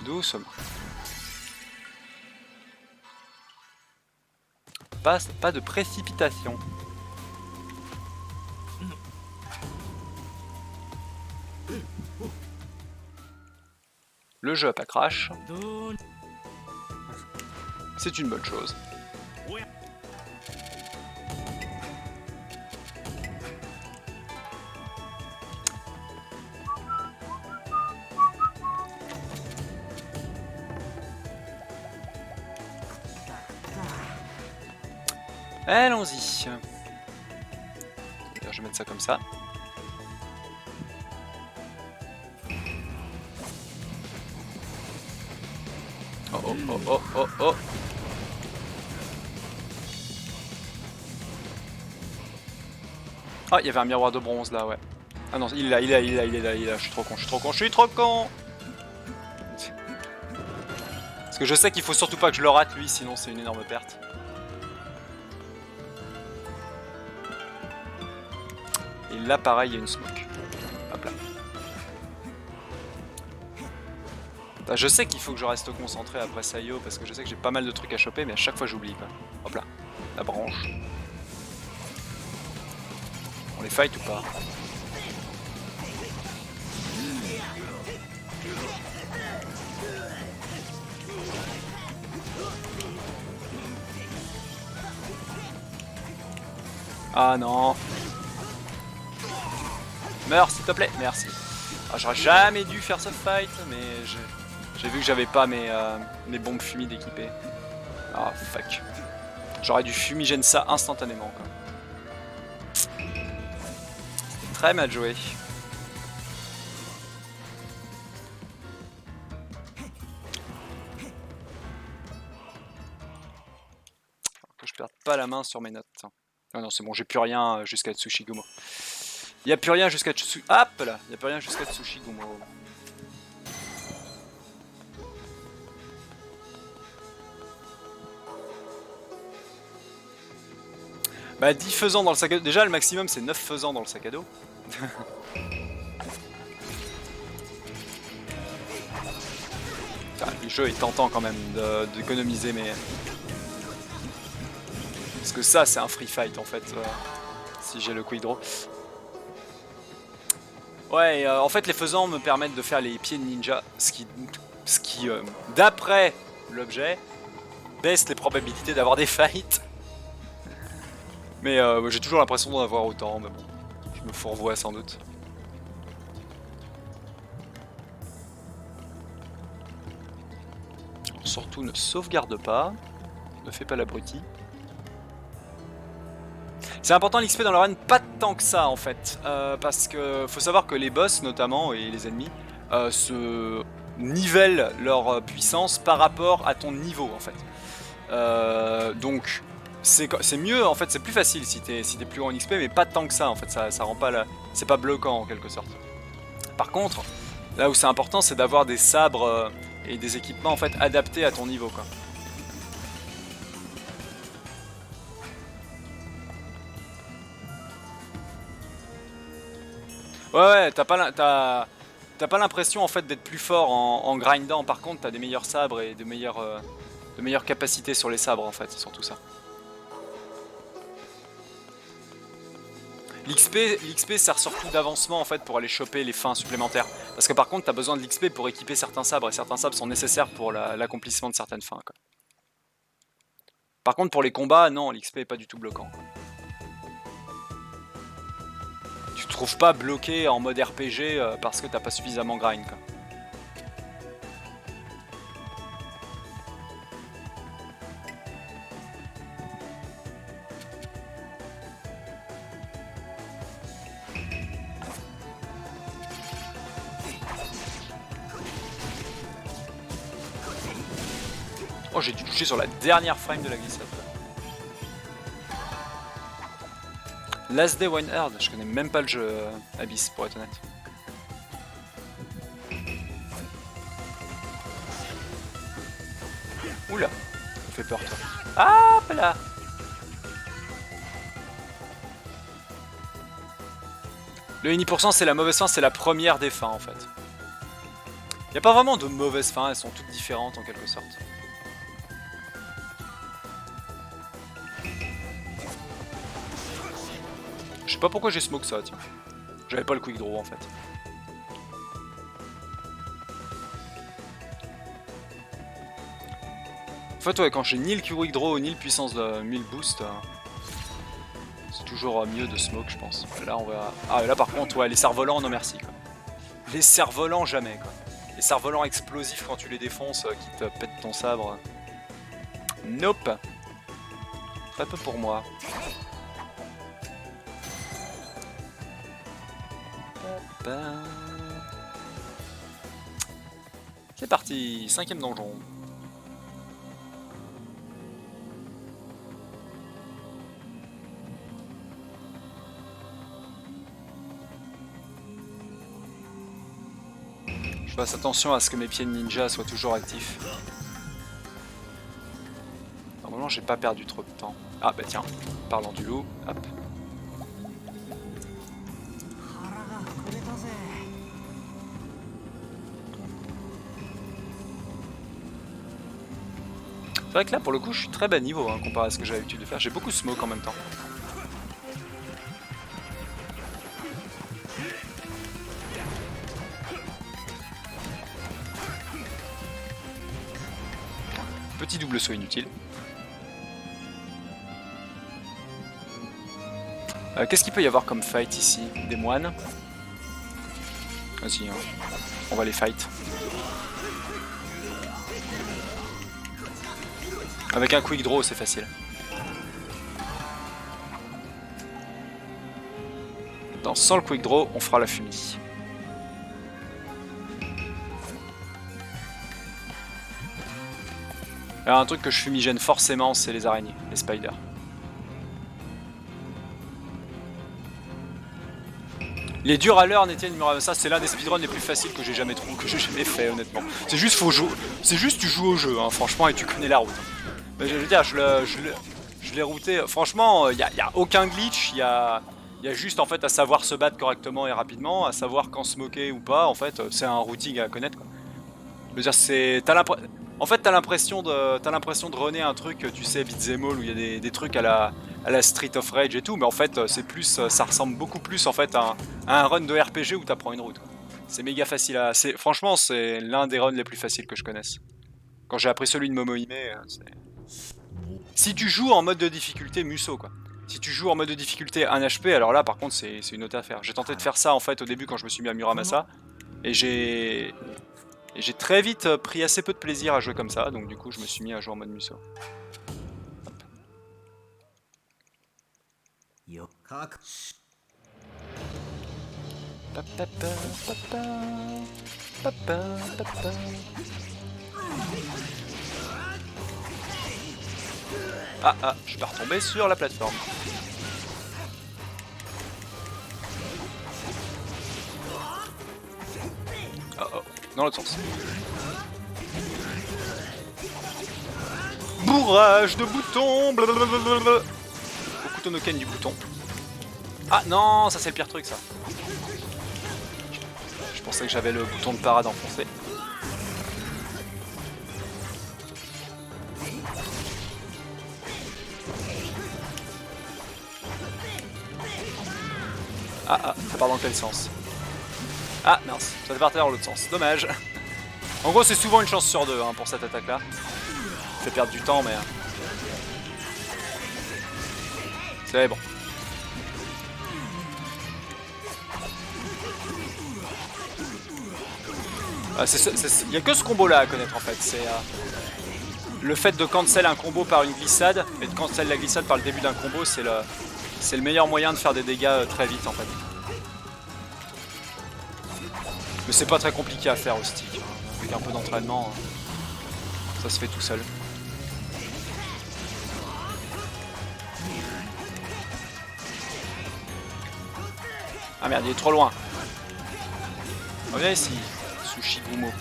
doucement. Pas de précipitation. Le jeu a pas crash. C'est une bonne chose. Allons-y. Je vais mettre ça comme ça. Oh oh oh oh oh oh. Ah, il y avait un miroir de bronze là, ouais. Ah non, il est là, il est là. Je suis trop con, je suis trop con. Parce que je sais qu'il faut surtout pas que je le rate lui, sinon c'est une énorme perte. Et là, pareil, il y a une smoke. Hop là. Je sais qu'il faut que je reste concentré après Sayo parce que je sais que j'ai pas mal de trucs à choper, mais à chaque fois j'oublie quoi. Hop là, la branche. On les fight ou pas? Ah non. Meurs s'il te plaît, merci. Ah, j'aurais jamais dû faire ce fight, mais j'ai vu que j'avais pas mes bombes fumides équipées. Ah fuck. J'aurais dû fumigène ça instantanément quoi. C'était Très mal joué. Que je perde pas la main sur mes notes. Ah non, c'est bon, j'ai plus rien jusqu'à Tsushigumo. Il y a plus rien jusqu'à Tsushigumo. Hop là, il y a plus rien jusqu'à Tsushigumo. Bah 10 faisans dans le sac à dos. Déjà le maximum c'est 9 faisans dans le sac à dos. Le jeu est tentant quand même d'économiser mais... Parce que ça c'est un free fight en fait. Si j'ai le quick draw. Ouais, en fait les faisans me permettent de faire les pieds de ninja. Ce qui d'après l'objet, baisse les probabilités d'avoir des fights. Mais j'ai toujours l'impression d'en avoir autant, mais bon, je me fourvoie sans doute. Surtout ne sauvegarde pas, ne fais pas l'abruti. C'est important l'XP dans le run, pas tant que ça en fait, parce que faut savoir que les boss notamment et les ennemis se nivellent leur puissance par rapport à ton niveau en fait. Donc c'est mieux en fait, c'est plus facile si t'es plus haut en XP, mais pas tant que ça en fait, ça rend pas c'est pas bloquant en quelque sorte. Par contre, là où c'est important, c'est d'avoir des sabres et des équipements en fait adaptés à ton niveau quoi. Ouais, t'as pas l'impression en fait d'être plus fort en grindant. Par contre, t'as des meilleurs sabres et de meilleures capacités sur les sabres en fait, c'est surtout ça. L'XP sert surtout d'avancement en fait pour aller choper les fins supplémentaires. Parce que par contre, t'as besoin de l'XP pour équiper certains sabres et certains sabres sont nécessaires pour l'accomplissement de certaines fins quoi. Par contre, pour les combats, non, l'XP est pas du tout bloquant quoi. Tu te trouves pas bloqué en mode RPG parce que t'as pas suffisamment grind quoi. Oh, j'ai dû toucher sur la dernière frame de la glissade. Last Day One Earth, je connais même pas le jeu Abyss pour être honnête. Oula, ça me fait peur toi. Ah là. Le Ini% c'est la mauvaise fin, c'est la première des fins en fait. Y a pas vraiment de mauvaises fins, elles sont toutes différentes en quelque sorte. Je sais pas pourquoi j'ai smoke ça, tiens. J'avais pas le quick draw en fait. En fait, ouais, quand j'ai ni le quick draw ni le puissance de 1000 boost, c'est toujours mieux de smoke, je pense. Là, on va. Ah, là par contre, ouais, les cerfs-volants, non merci quoi. Les cerfs-volants, jamais quoi. Les cerfs-volants explosifs quand tu les défonces, qui te pètent ton sabre. Nope. Très peu pour moi. C'est parti, 5ème donjon. Je fasse attention à ce que mes pieds de ninja soient toujours actifs. Normalement j'ai pas perdu trop de temps. Ah bah tiens, parlant du loup, hop. C'est vrai que là pour le coup je suis très bas niveau hein, comparé à ce que j'ai l'habitude de faire. J'ai beaucoup de smoke en même temps. Petit double saut inutile. Qu'est-ce qu'il peut y avoir comme fight ici? Des moines? Vas-y, hein. On va les fight. Avec un quick draw, c'est facile. Maintenant, sans le quick draw, on fera la fumée. Alors un truc que je fumigène forcément, c'est les araignées, les spiders. Les durs à l'heure, Netienne Muramasa, c'est l'un des speedruns les plus faciles que j'ai jamais trouvé, que j'ai jamais fait honnêtement. C'est juste faut jouer, c'est juste tu joues au jeu, hein, franchement, et tu connais la route. Mais je veux dire, je l'ai routé. Franchement, il y a aucun glitch, il y a juste en fait à savoir se battre correctement et rapidement, à savoir quand se moquer ou pas. En fait, c'est un routing à connaître, quoi. Je veux dire, c'est en fait, t'as l'impression de runner un truc, tu sais, beat'em all où il y a des trucs à la Street of Rage et tout, mais en fait, c'est plus, ça ressemble beaucoup plus en fait à un run de RPG où t'apprends une route. C'est méga facile à, franchement, c'est l'un des runs les plus faciles que je connaisse. Quand j'ai appris celui de Momohime, si tu joues en mode de difficulté Muso, quoi. Si tu joues en mode de difficulté 1 HP, alors là, par contre, c'est une autre affaire. J'ai tenté de faire ça en fait au début quand je me suis mis à Muramasa, et j'ai très vite pris assez peu de plaisir à jouer comme ça, donc du coup je me suis mis à jouer en mode Muso. Ah, je vais retomber sur la plateforme. Oh, dans l'autre sens. Bourrage de boutons, blablabla. Au couteau no ken du bouton. Ah non, ça c'est le pire truc ça. Je pensais que j'avais le bouton de parade enfoncé. Ah, ça part dans quel sens? Ah mince, ça devait partir dans l'autre sens, dommage. En gros c'est souvent une chance sur deux hein, pour cette attaque là. Ça fait perdre du temps mais... c'est bon. Il n'y a que ce combo là à connaître en fait, c'est le fait de cancel un combo par une glissade et de cancel la glissade par le début d'un combo, c'est le meilleur moyen de faire des dégâts très vite en fait. Mais c'est pas très compliqué à faire au stick, hein. Avec un peu d'entraînement, ça se fait tout seul. Ah merde, il est trop loin. Reviens ici, Sushi Gumo.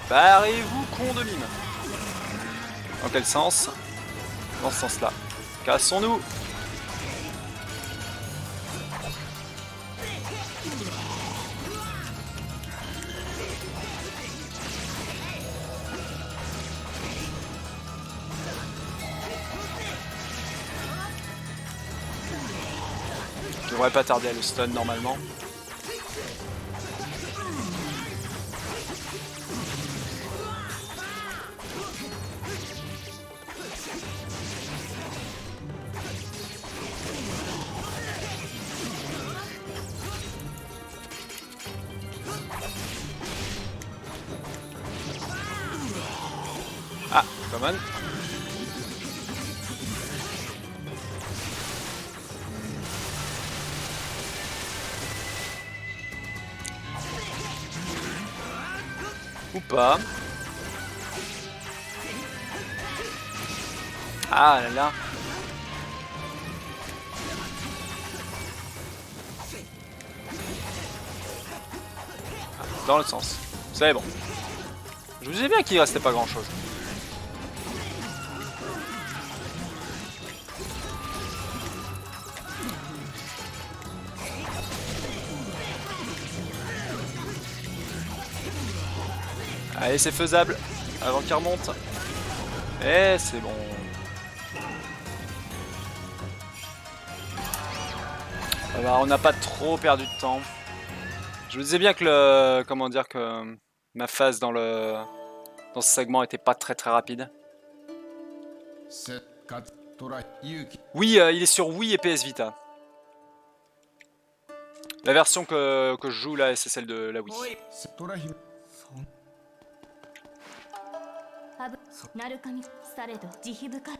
Barrez-vous, con de mime. Dans quel sens? Dans ce sens-là. Cassons-nous. Je devrais pas tarder à le stun normalement. Ah, come on. Ou pas. Ah là là. Dans l'autre sens. C'est bon. Je vous disais bien qu'il restait pas grand chose. Allez, c'est faisable. Avant qu'il remonte. Et c'est bon. Alors, on n'a pas trop perdu de temps. Je vous disais bien que comment dire que ma phase dans ce segment était pas très rapide. Oui, il est sur Wii et PS Vita. La version que je joue là, c'est celle de la Wii. なるかみされど慈悲深い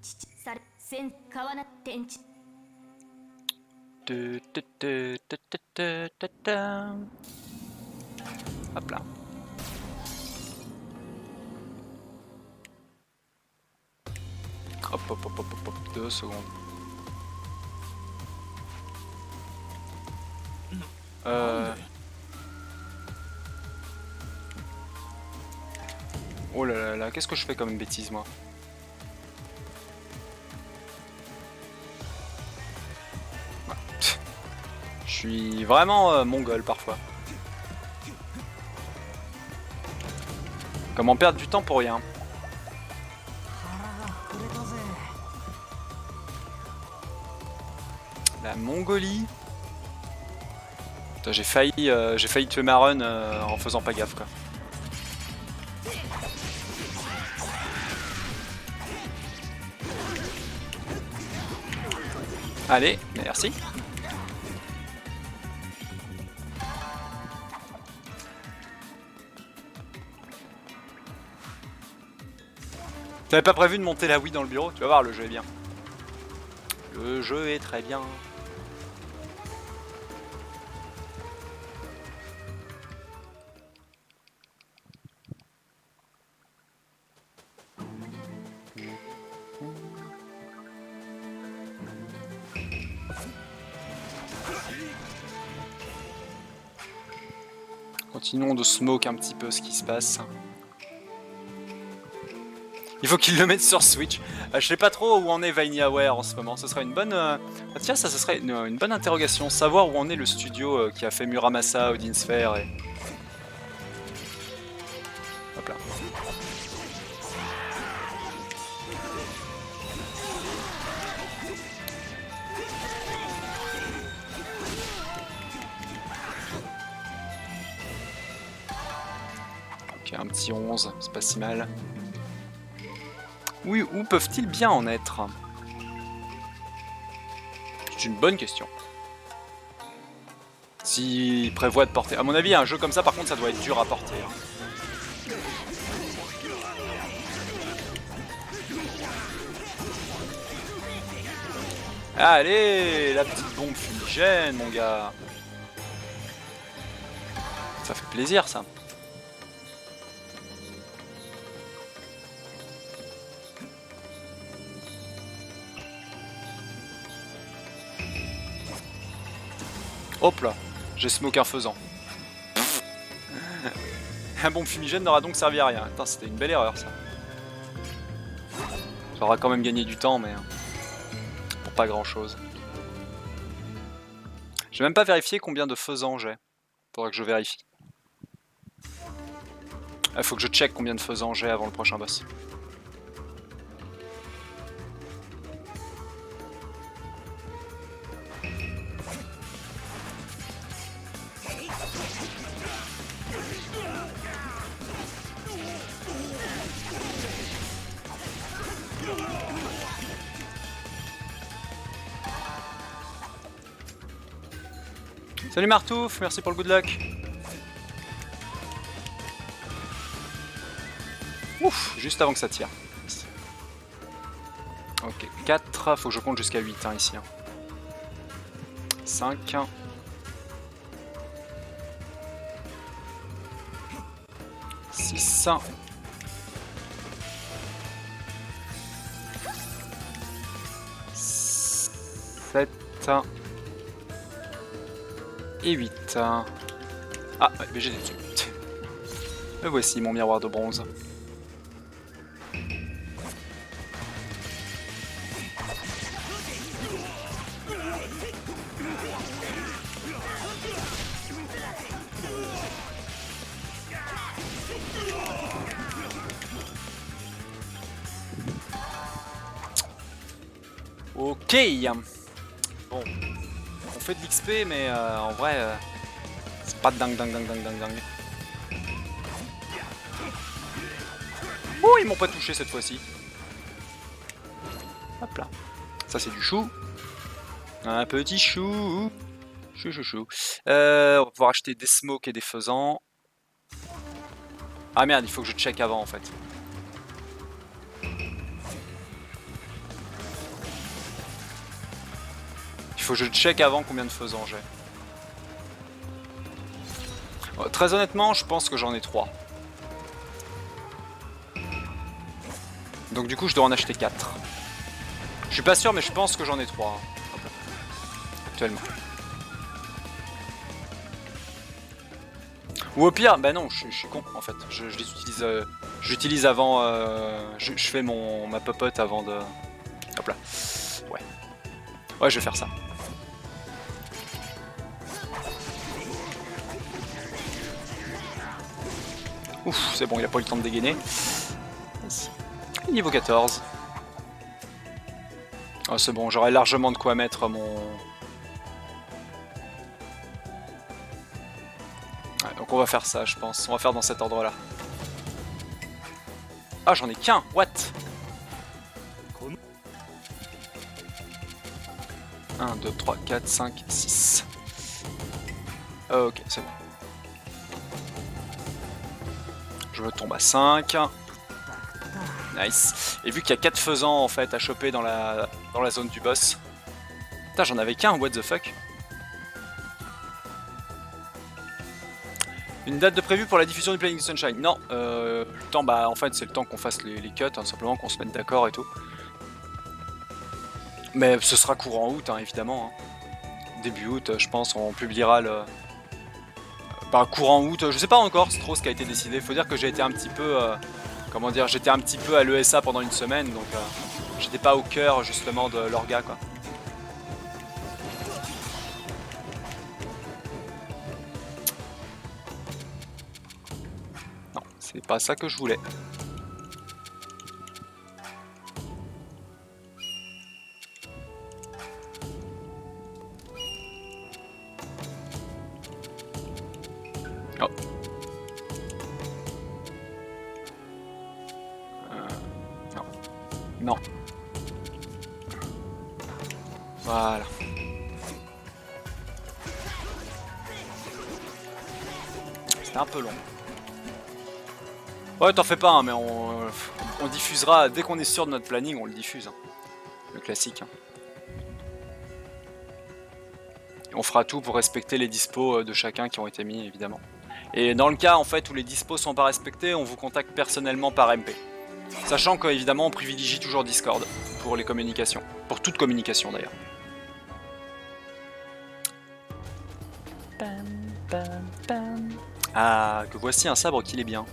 父され千川な天地 Hop là. Hop, hop, hop, hop, hop, hop, 2 secondes. Oh là là là, qu'est-ce que je fais comme une bêtise moi? Ouais. Je suis vraiment mongol parfois. Comment perdre du temps pour rien? La Mongolie. J'ai failli tuer ma run en faisant pas gaffe quoi. Allez, merci. T'avais pas prévu de monter la Wii dans le bureau? Tu vas voir, le jeu est bien. Le jeu est très bien. Continuons de smoke un petit peu ce qui se passe. Il faut qu'ils le mettent sur Switch. Je sais pas trop où en est VanillaWare en ce moment. Ce serait une bonne... tiens, ça ce serait une bonne interrogation. Savoir où en est le studio qui a fait Muramasa, Odin Sphere et... Hop là. Ok, un petit 11, c'est pas si mal. Oui, où peuvent-ils bien en être? C'est une bonne question. S'ils prévoient de porter... À mon avis, un jeu comme ça, par contre, ça doit être dur à porter. Allez, la petite bombe fumigène, mon gars. Ça fait plaisir, ça. Hop là, j'ai smoke un faisan. Un bombe fumigène n'aura donc servi à rien. Putain, c'était une belle erreur, ça. J'aurais quand même gagné du temps, mais... pour pas grand-chose. J'ai même pas vérifié combien de faisans j'ai. Faudra que je vérifie. Il faut que je check combien de faisans j'ai avant le prochain boss. Salut Martouf, merci pour le good luck. Ouf, juste avant que ça tire. Ok, 4, faut que je compte jusqu'à 8 hein, ici. Hein. 5. 6. 7. Et 8. Ah, ouais, mais j'étais dessus. Me voici mon miroir de bronze. Ok. Bon. On fait de l'XP, mais en vrai, c'est pas dingue. Oh, ils m'ont pas touché cette fois-ci. Hop là. Ça, c'est du chou. Un petit chou. Chou chou chou. On va pouvoir acheter des smokes et des faisans. Ah merde, il faut que je check avant en fait. Il faut que je check avant combien de faisans j'ai. Très honnêtement, je pense que j'en ai 3. Donc du coup, je dois en acheter 4. Je suis pas sûr, mais je pense que j'en ai 3. Actuellement. Ou au pire, bah non, je suis con en fait. Je les utilise, j'utilise avant, je fais ma popote avant de... Hop là. Ouais. Ouais, je vais faire ça. Ouf, c'est bon, il a pas eu le temps de dégainer. Niveau 14. Oh, c'est bon, j'aurai largement de quoi mettre mon... Ouais, donc on va faire ça, je pense. On va faire dans cet ordre-là. Ah, j'en ai qu'un. What? 1, 2, 3, 4, 5, 6. Ok, c'est bon. Je tombe à 5. Nice. Et vu qu'il y a 4 faisans en fait à choper dans la zone du boss. Putain, j'en avais qu'un, what the fuck. Une date de prévue pour la diffusion du Planning Sunshine. Non, le temps, bah en fait c'est le temps qu'on fasse les cuts, hein, simplement qu'on se mette d'accord et tout. Mais ce sera courant août, hein, évidemment. Hein. Début août, je pense, on publiera le... Bah, courant août, je sais pas encore, c'est trop ce qui a été décidé. Faut dire que j'ai été un petit peu... comment dire, j'étais un petit peu à l'ESA pendant une semaine, donc j'étais pas au cœur justement de l'orga, quoi. Non, c'est pas ça que je voulais. Oh. Non. Non. Voilà. C'était un peu long. Ouais, t'en fais pas, hein, mais on diffusera, dès qu'on est sûr de notre planning, on le diffuse. Hein. Le classique. Hein. Et on fera tout pour respecter les dispos de chacun qui ont été mis, évidemment. Et dans le cas en fait où les dispos sont pas respectés, on vous contacte personnellement par MP. Sachant qu'évidemment on privilégie toujours Discord pour les communications. Pour toute communication d'ailleurs. Ah, que voici un sabre qu'il est bien.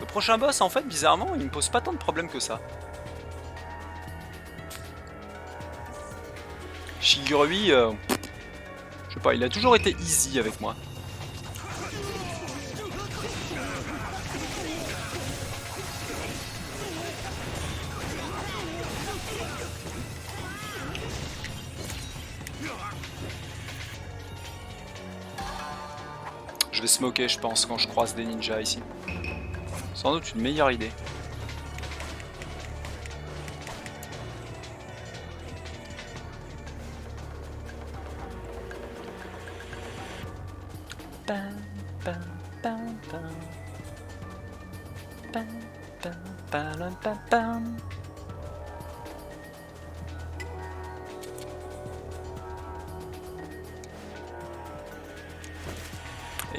Le prochain boss, en fait, bizarrement, il me pose pas tant de problèmes que ça. Shigurui, je sais pas, il a toujours été easy avec moi. Je vais smoker, je pense, quand je croise des ninjas ici. Sans doute une meilleure idée.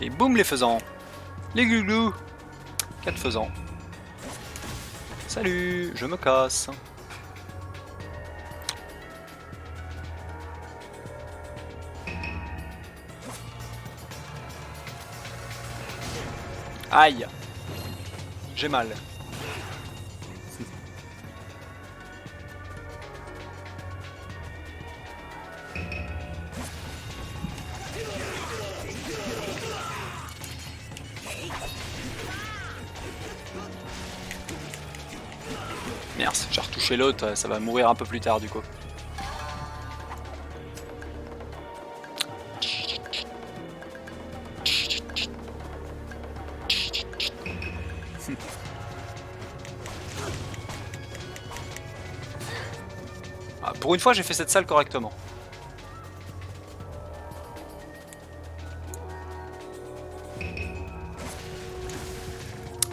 Et boum les faisans. Les glouglous. 4 faisans. Salut, je me casse. Aïe. J'ai mal. Merde, j'ai retouché l'autre, ça va mourir un peu plus tard du coup. Ah, pour une fois j'ai fait cette salle correctement.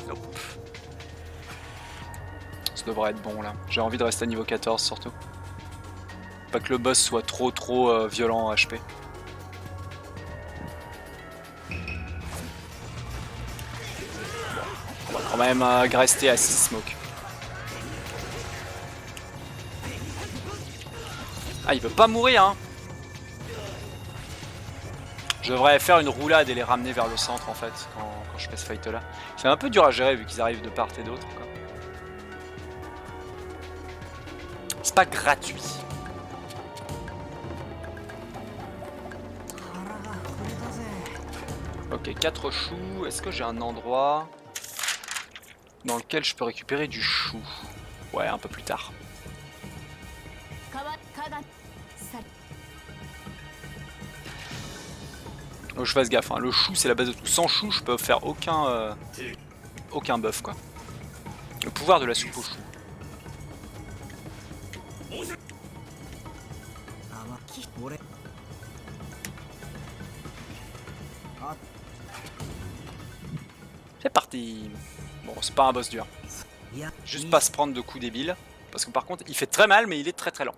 Nope. Ça devrait être bon là. J'ai envie de rester à niveau 14 surtout. Pas que le boss soit trop violent en HP. On va quand même rester à 6 smoke. Ah, il veut pas mourir, hein. Je devrais faire une roulade et les ramener vers le centre en fait quand je fais ce fight là. C'est un peu dur à gérer vu qu'ils arrivent de part et d'autre. C'est pas gratuit. Ok, 4 choux. Est-ce que j'ai un endroit dans lequel je peux récupérer du chou? Ouais, un peu plus tard. Donc je fasse gaffe, hein. Le chou c'est la base de tout. Sans chou je peux faire aucun buff quoi. Le pouvoir de la soupe au chou. C'est parti. Bon, c'est pas un boss dur. Juste pas se prendre de coups débiles. Parce que par contre il fait très mal mais il est très lent.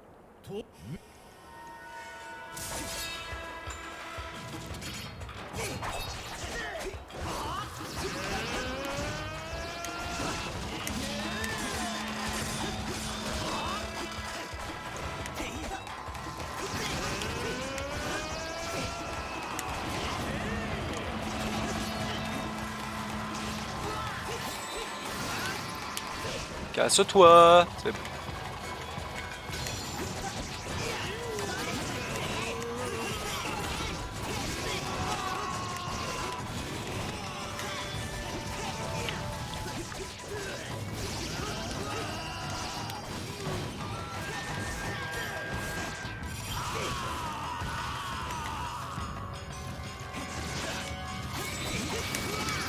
Casse-toi. C'est bon.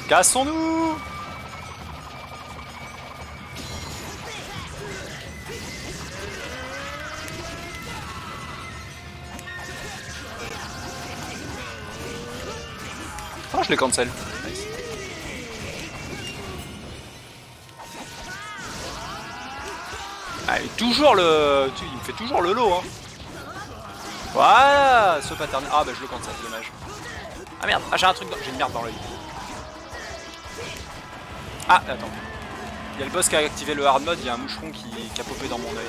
Cassons-nous! Oh, je les cancel. Nice. Ah, et toujours le... Il me fait toujours le lot, hein. Voilà, ce pattern. Ah bah je le cancel, dommage. Ah merde, ah j'ai un truc dans... J'ai une merde dans l'œil. Ah, attends. Il y a le boss qui a activé le hard mode, il y a un moucheron qui a popé dans mon œil.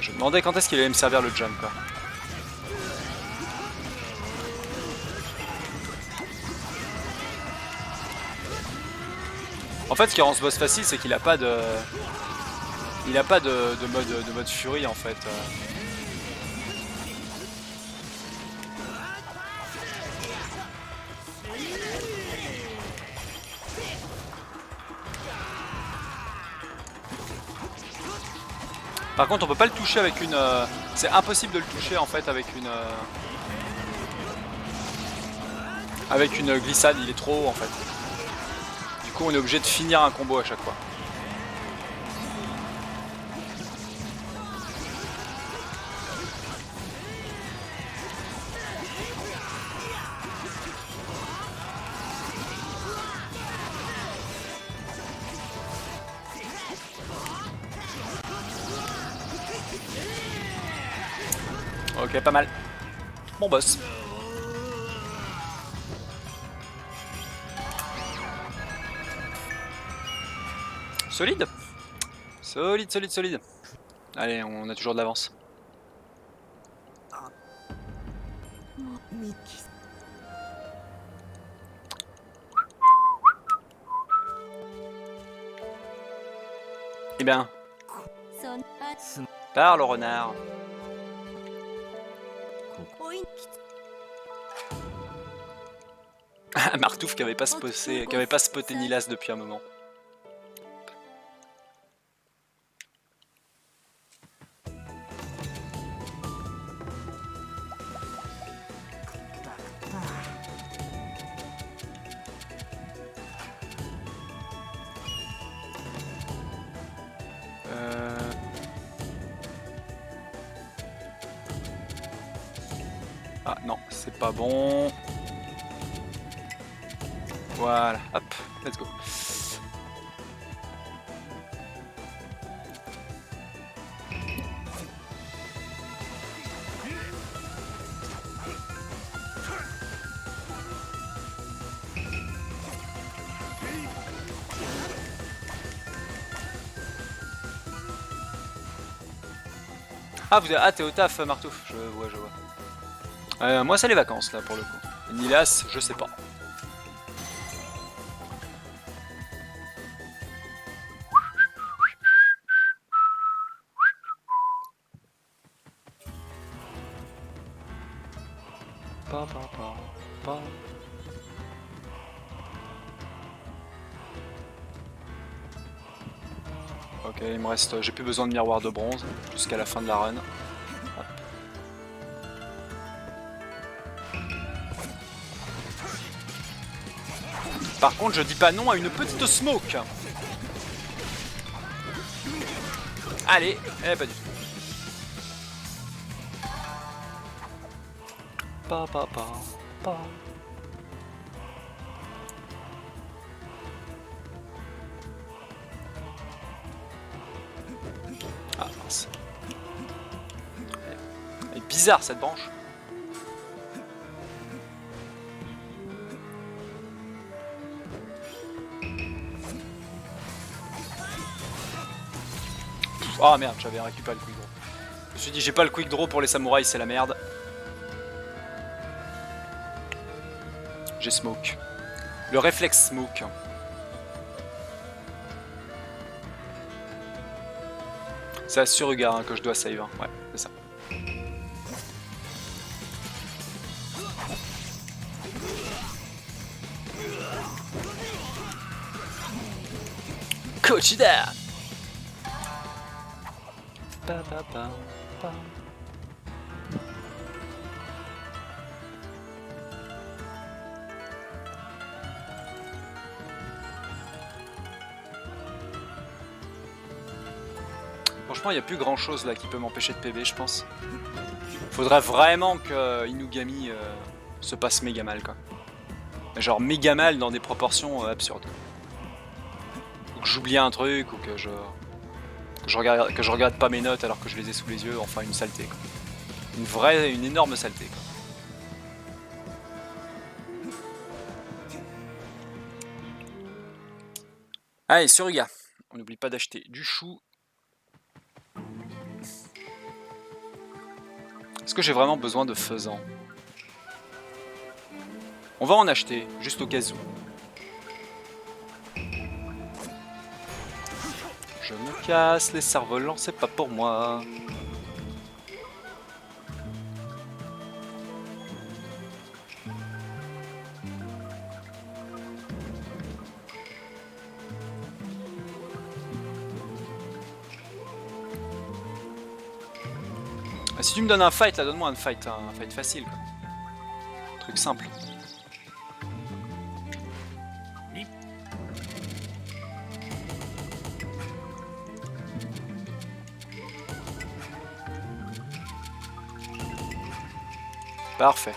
Je me demandais quand est-ce qu'il allait me servir le jump quoi. En fait ce qui rend ce boss facile c'est qu'il a pas de... Il a pas de mode furie en fait. Par contre on peut pas le toucher avec une... C'est impossible de le toucher en fait avec une glissade, il est trop haut en fait. Du coup on est obligé de finir un combo à chaque fois. Ok, pas mal. Bon boss. Solide. Solide, solide, solide. Allez, on a toujours de l'avance. Eh bien, そんあ parle au renard. おい Martouf qui avait pas spoté Nilas depuis un moment. Ah non, c'est pas bon. Voilà, hop, let's go. Ah, t'es au taf, Martouf. Je vois, je vois. Moi, c'est les vacances, là, pour le coup. Et Nilas, je sais pas. Pa. Ok, il me reste. J'ai plus besoin de miroir de bronze jusqu'à la fin de la run. Hop. Par contre, je dis pas non à une petite smoke. Allez, pas du tout. Pa. Ah mince. Elle est bizarre cette branche. Ah merde, j'avais récupéré le quick draw. Je me suis dit j'ai pas le quick draw pour les samouraïs, c'est la merde. J'ai smoke. Le réflexe smoke. C'est à Suruga hein, que je dois save. Hein. Ouais, c'est ça. Kochida. Pa. Franchement, il n'y a plus grand chose là qui peut m'empêcher de PB, je pense. Faudrait vraiment que Inugami se passe méga mal, quoi. Genre méga mal dans des proportions absurdes. Ou que j'oublie un truc, ou que je regarde pas mes notes alors que je les ai sous les yeux, enfin une saleté, quoi. Une énorme saleté, quoi. Allez, Suruga. On n'oublie pas d'acheter du chou. Est-ce que j'ai vraiment besoin de faisan? On va en acheter, juste au cas où. Je me casse, les cerfs-volants, c'est pas pour moi. Si tu me donnes un fight, là, donne-moi un fight facile, quoi. Truc simple. Parfait.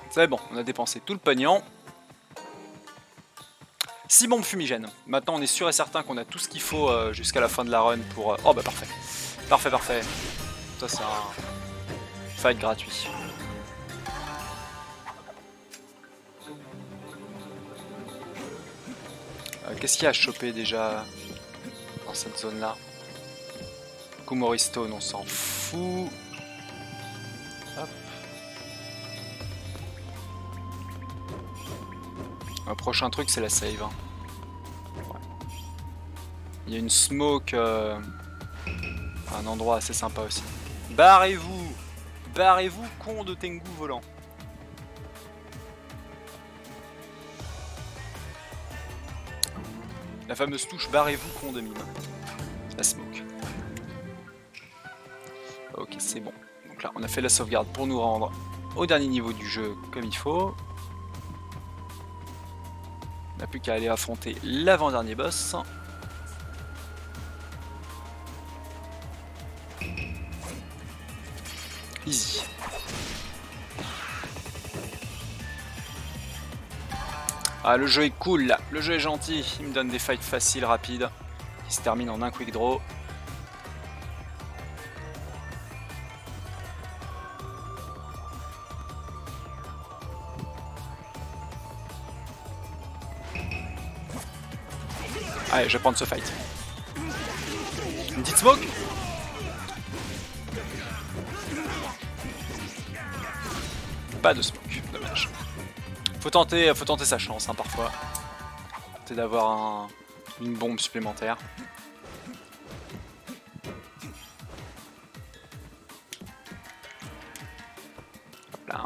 C'est bon, on a dépensé tout le pognon. 6 bombes fumigènes. Maintenant, on est sûr et certain qu'on a tout ce qu'il faut jusqu'à la fin de la run pour... Oh bah parfait. Parfait. Ça, c'est un fight gratuit. Qu'est-ce qu'il y a à choper déjà dans cette zone là? Kumori Stone, on s'en fout. Hop. Le prochain truc c'est la save. Hein. Ouais. Il y a une smoke à un endroit assez sympa aussi. Barrez-vous! Barrez-vous, con de Tengu volant! La fameuse touche barrez-vous, con de mime. La smoke. Ok, c'est bon. Donc là, on a fait la sauvegarde pour nous rendre au dernier niveau du jeu comme il faut. On n'a plus qu'à aller affronter l'avant-dernier boss. Easy. Ah, le jeu est cool là, le jeu est gentil, il me donne des fights faciles, rapides, qui se terminent en un quick draw. Allez, je vais prendre ce fight. Une petite smoke. Pas de smoke, dommage. Faut tenter sa chance hein, parfois. Tenter d'avoir une bombe supplémentaire. Hop là.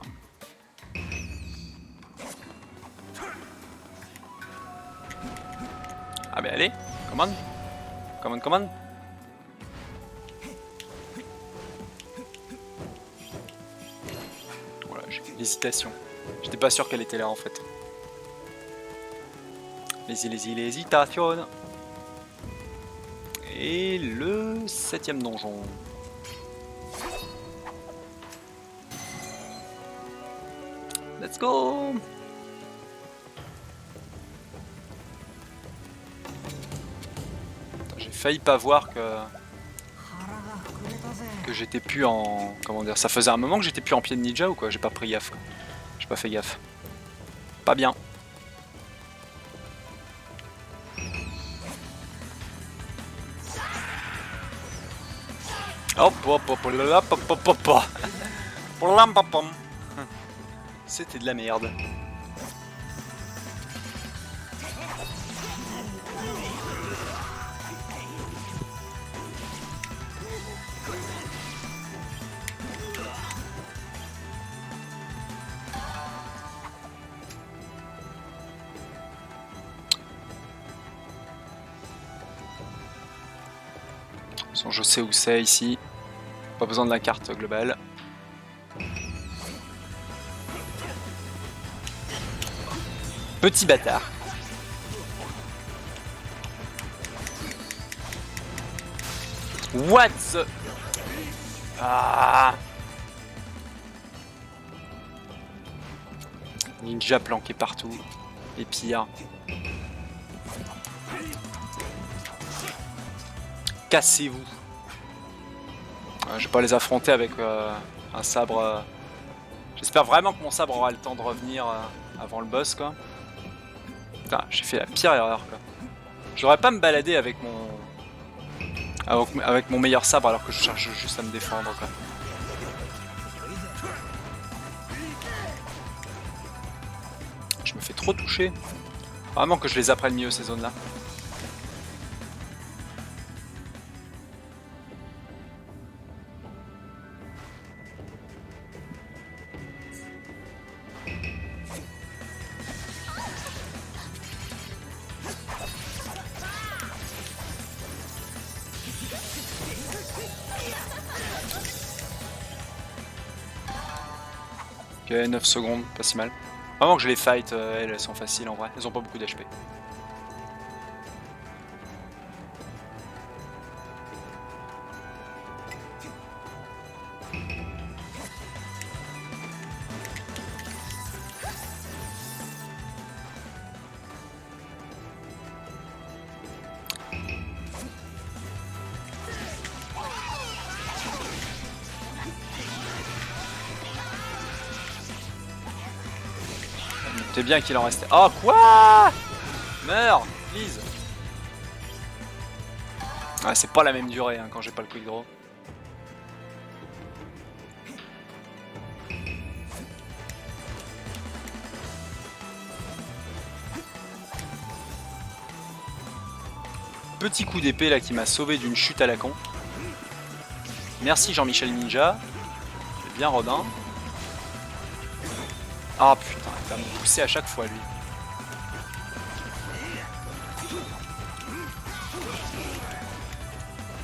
Ah mais allez, commande. Commande. Voilà, j'ai une hésitation. J'étais pas sûr qu'elle était là en fait. L'hésitation. Et le 7ème donjon. Let's go! J'ai failli pas voir que j'étais plus en... Comment dire? Ça faisait un moment que j'étais plus en pied de ninja ou quoi? J'ai pas pris gaffe. J'ai pas fait gaffe. Pas bien. Hop. C'était de la merde. Je sais où c'est ici. Pas besoin de la carte globale. Petit bâtard. What the... Ah. Ninja planqué partout. Et pire. Cassez-vous. Je vais pas les affronter avec un sabre. J'espère vraiment que mon sabre aura le temps de revenir avant le boss quoi. Putain, j'ai fait la pire erreur quoi. J'aurais pas me balader avec mon meilleur sabre alors que je cherche juste à me défendre quoi. Je me fais trop toucher. Vraiment que je les apprenne mieux ces zones là. Ok, 9 secondes, pas si mal. Vraiment que je les fight, elles sont faciles en vrai, elles ont pas beaucoup d'HP. C'est bien qu'il en restait. Oh quoi? Meurs! please. Ah, c'est pas la même durée hein, quand j'ai pas le quick draw. Petit coup d'épée là qui m'a sauvé d'une chute à la con. Merci Jean-Michel Ninja. C'est bien Rodin. Ah putain, il va me pousser à chaque fois lui.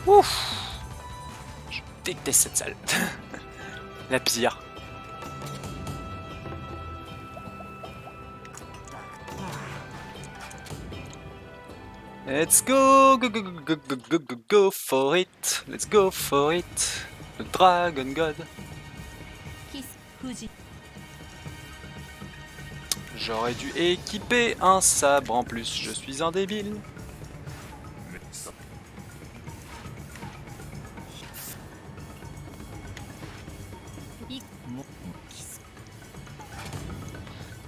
Ouf. Je déteste cette salle. La pire. Let's go, go, go, go, go, go, go, go for it. Let's go for it. Le Dragon God. キス富士 J'aurais dû équiper un sabre en plus, je suis un débile.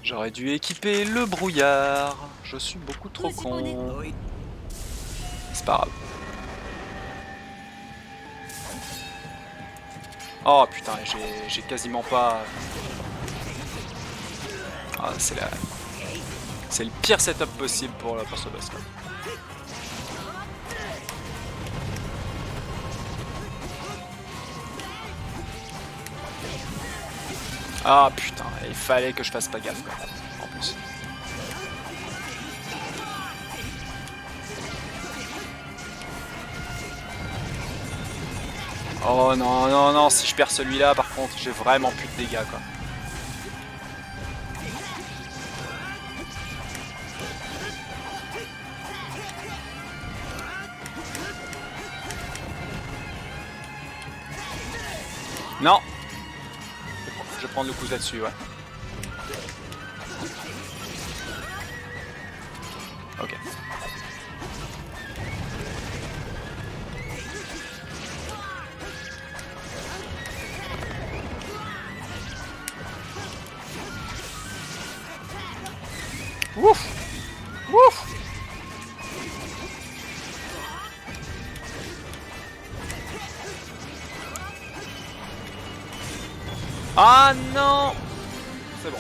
J'aurais dû équiper le brouillard. Je suis beaucoup trop con. C'est pas grave. Oh putain, j'ai quasiment pas... Ah, c'est le pire setup possible pour ce boss là. Ah putain, il fallait que je fasse pas gaffe quoi. En plus. Oh non, non, non, si je perds celui-là par contre, j'ai vraiment plus de dégâts quoi. Non. Je vais prendre le coup là-dessus, ouais. Ok. Ouf. Ouf. Ah non. C'est bon.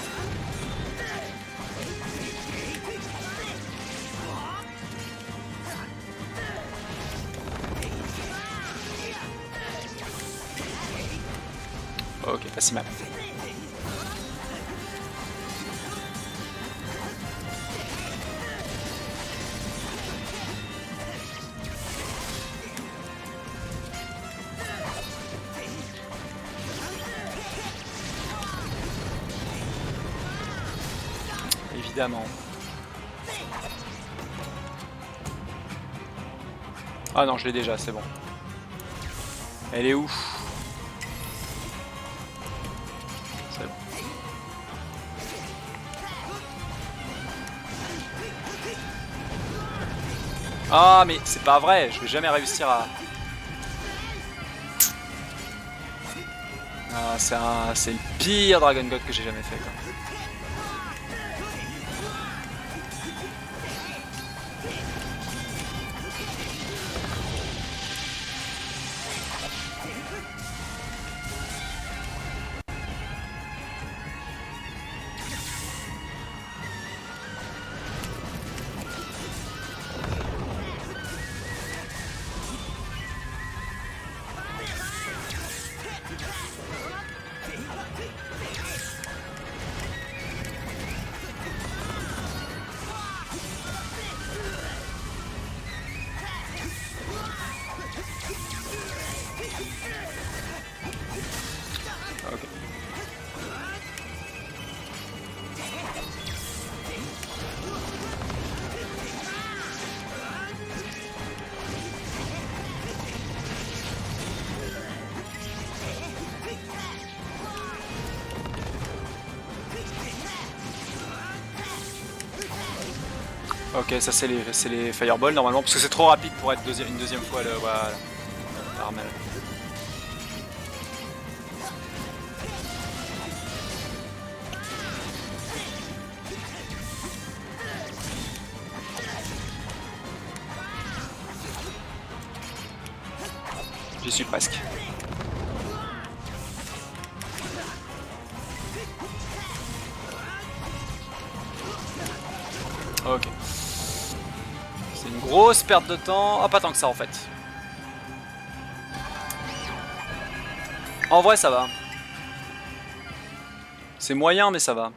Ok, pas si mal. Évidemment. Ah non, je l'ai déjà, c'est bon. Elle est où? C'est bon. Ah mais c'est pas vrai, je vais jamais réussir à... Ah, c'est le pire Dragon God que j'ai jamais fait quoi. Ok. Ok, ça c'est les fireballs normalement, parce que c'est trop rapide pour être une deuxième fois le... Voilà. Armel. J'y suis presque. Ok. C'est une grosse perte de temps. Ah, pas tant que ça en fait. En vrai, ça va. C'est moyen, mais ça va.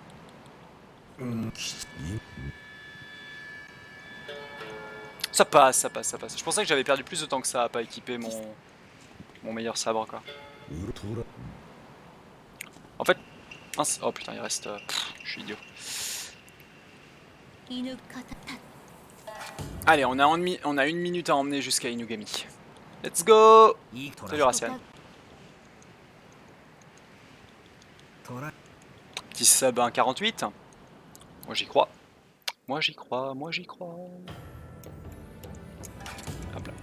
Ça passe, ça passe, ça passe. Je pensais que j'avais perdu plus de temps que ça à pas équiper mon meilleur sabre, quoi. En fait... mince. Oh putain, il reste... je suis idiot. 犬方た Allez, on a une minute à emmener jusqu'à Inugami. Let's go! Salut Racian. Petit sub 1,48. Moi j'y crois. Moi j'y crois, moi j'y crois. Hop là.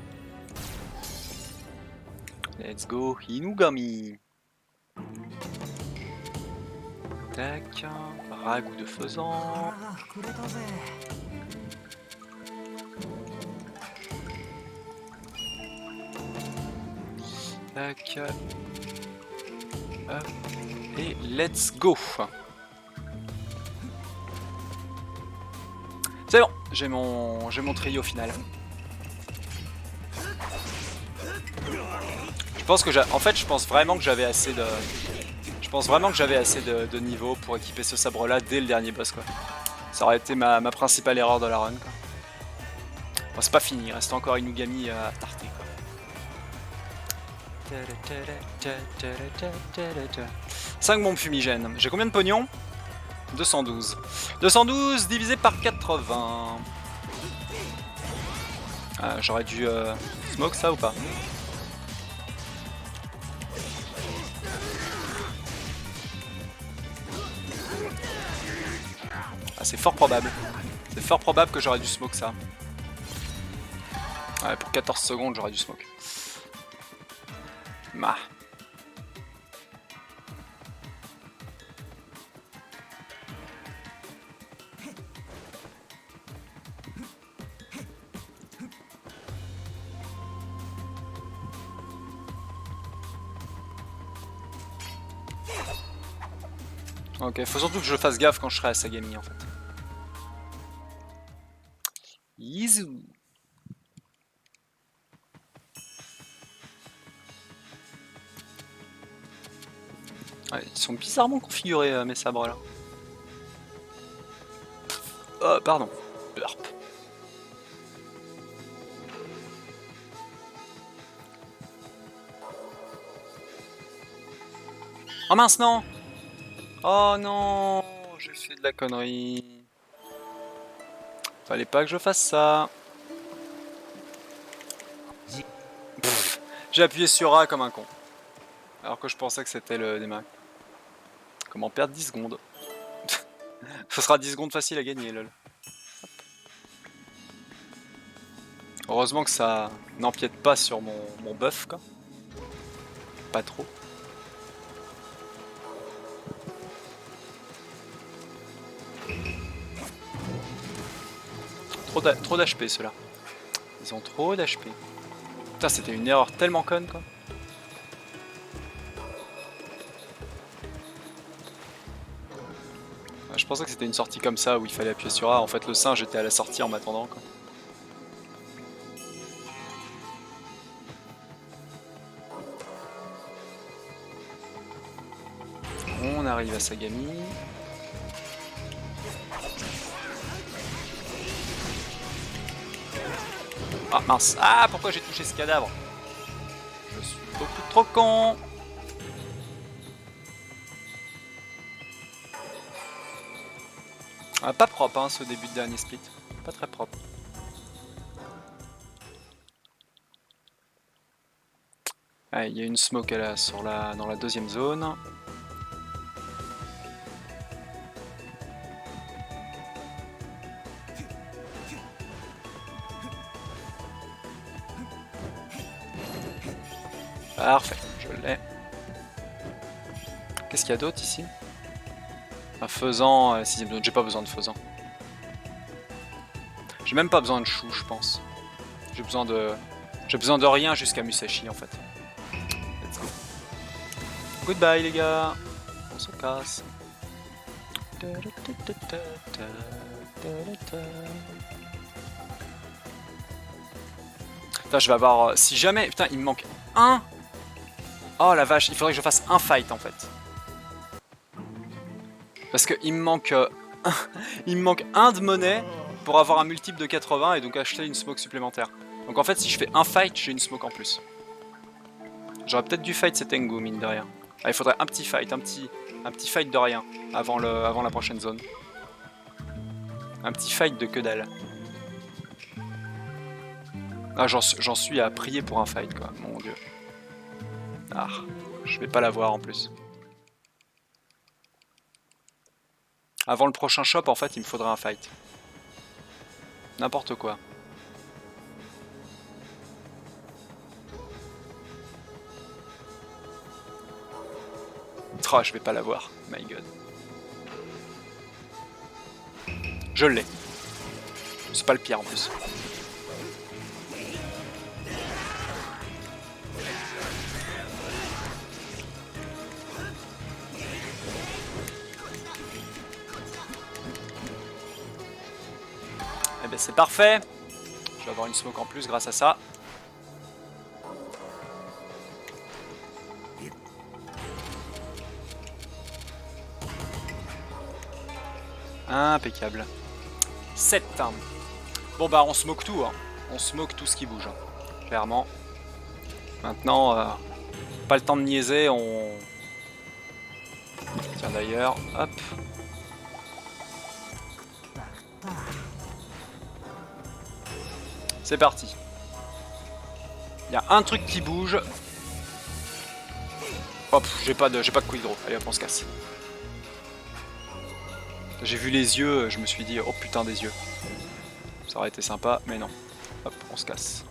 Let's go, Inugami. Tac. Ragout de faisan. Tac. Hop. Et let's go. C'est bon, j'ai mon trio final. Je pense que je pense vraiment que j'avais assez de... Je pense vraiment que j'avais assez de niveau pour équiper ce sabre là dès le dernier boss quoi. Ça aurait été ma principale erreur de la run quoi. Bon, c'est pas fini, il reste encore Inugami à tarter quoi. 5 bombes fumigènes. J'ai combien de pognon? 212. 212 divisé par 80. Ah, j'aurais dû smoke ça ou pas? Ah, c'est fort probable. C'est fort probable que j'aurais dû smoke ça. Ouais, pour 14 secondes, j'aurais dû smoke. Mah. Ok, faut surtout que je fasse gaffe quand je serai à Sagami en fait. Yizou. Ouais, ils sont bizarrement configurés mes sabres là. Oh, pardon. Burp. Oh mince, non! Oh non! J'ai fait de la connerie. Fallait pas que je fasse ça. J'ai appuyé sur A comme un con. Alors que je pensais que c'était le démarrage. Comment perdre 10 secondes? Ce sera 10 secondes facile à gagner, lol. Heureusement que ça n'empiète pas sur mon buff, quoi. Pas trop. Trop d'HP ceux-là. Ils ont trop d'HP. Putain, c'était une erreur tellement conne, quoi. Je pensais que c'était une sortie comme ça où il fallait appuyer sur A. En fait, le singe était à la sortie en m'attendant, quoi. On arrive à Sagami. Ah mince. Ah, pourquoi j'ai touché ce cadavre? Je suis beaucoup trop con. Ah, pas propre hein, ce début de dernier split. Pas très propre. Ah, il y a une smoke là, dans la deuxième zone. Parfait, je l'ai. Qu'est-ce qu'il y a d'autre ici? Un faisan à la 6ème zone, j'ai pas besoin de faisan. J'ai même pas besoin de chou, je pense. J'ai besoin de rien jusqu'à Musashi en fait. Goodbye les gars. On se casse. Putain, je vais avoir... Si jamais... Putain, il me manque un... Oh la vache, il faudrait que je fasse un fight en fait. Parce que il me manque... il me manque un de monnaie pour avoir un multiple de 80 et donc acheter une smoke supplémentaire. Donc en fait, si je fais un fight, j'ai une smoke en plus. J'aurais peut-être dû fight cet Engu, mine de rien. Ah, il faudrait un petit fight, un petit fight de rien avant la prochaine zone. Un petit fight de que dalle. Ah, j'en suis à prier pour un fight, quoi, mon dieu. Ah, je vais pas l'avoir en plus. Avant le prochain shop, en fait, il me faudrait un fight. N'importe quoi. Oh, je vais pas l'avoir, my god. Je l'ai. C'est pas le pire en plus. Eh ben c'est parfait. Je vais avoir une smoke en plus grâce à ça. Impeccable. 7. Bon bah on smoke tout, hein. On smoke tout ce qui bouge, hein. Clairement. Maintenant, pas le temps de niaiser, on... Tiens d'ailleurs, hop. C'est parti. Il y a un truc qui bouge. Hop, j'ai pas de quick draw. Allez hop, on se casse. J'ai vu les yeux, je me suis dit, oh putain des yeux. Ça aurait été sympa, mais non. Hop, on se casse.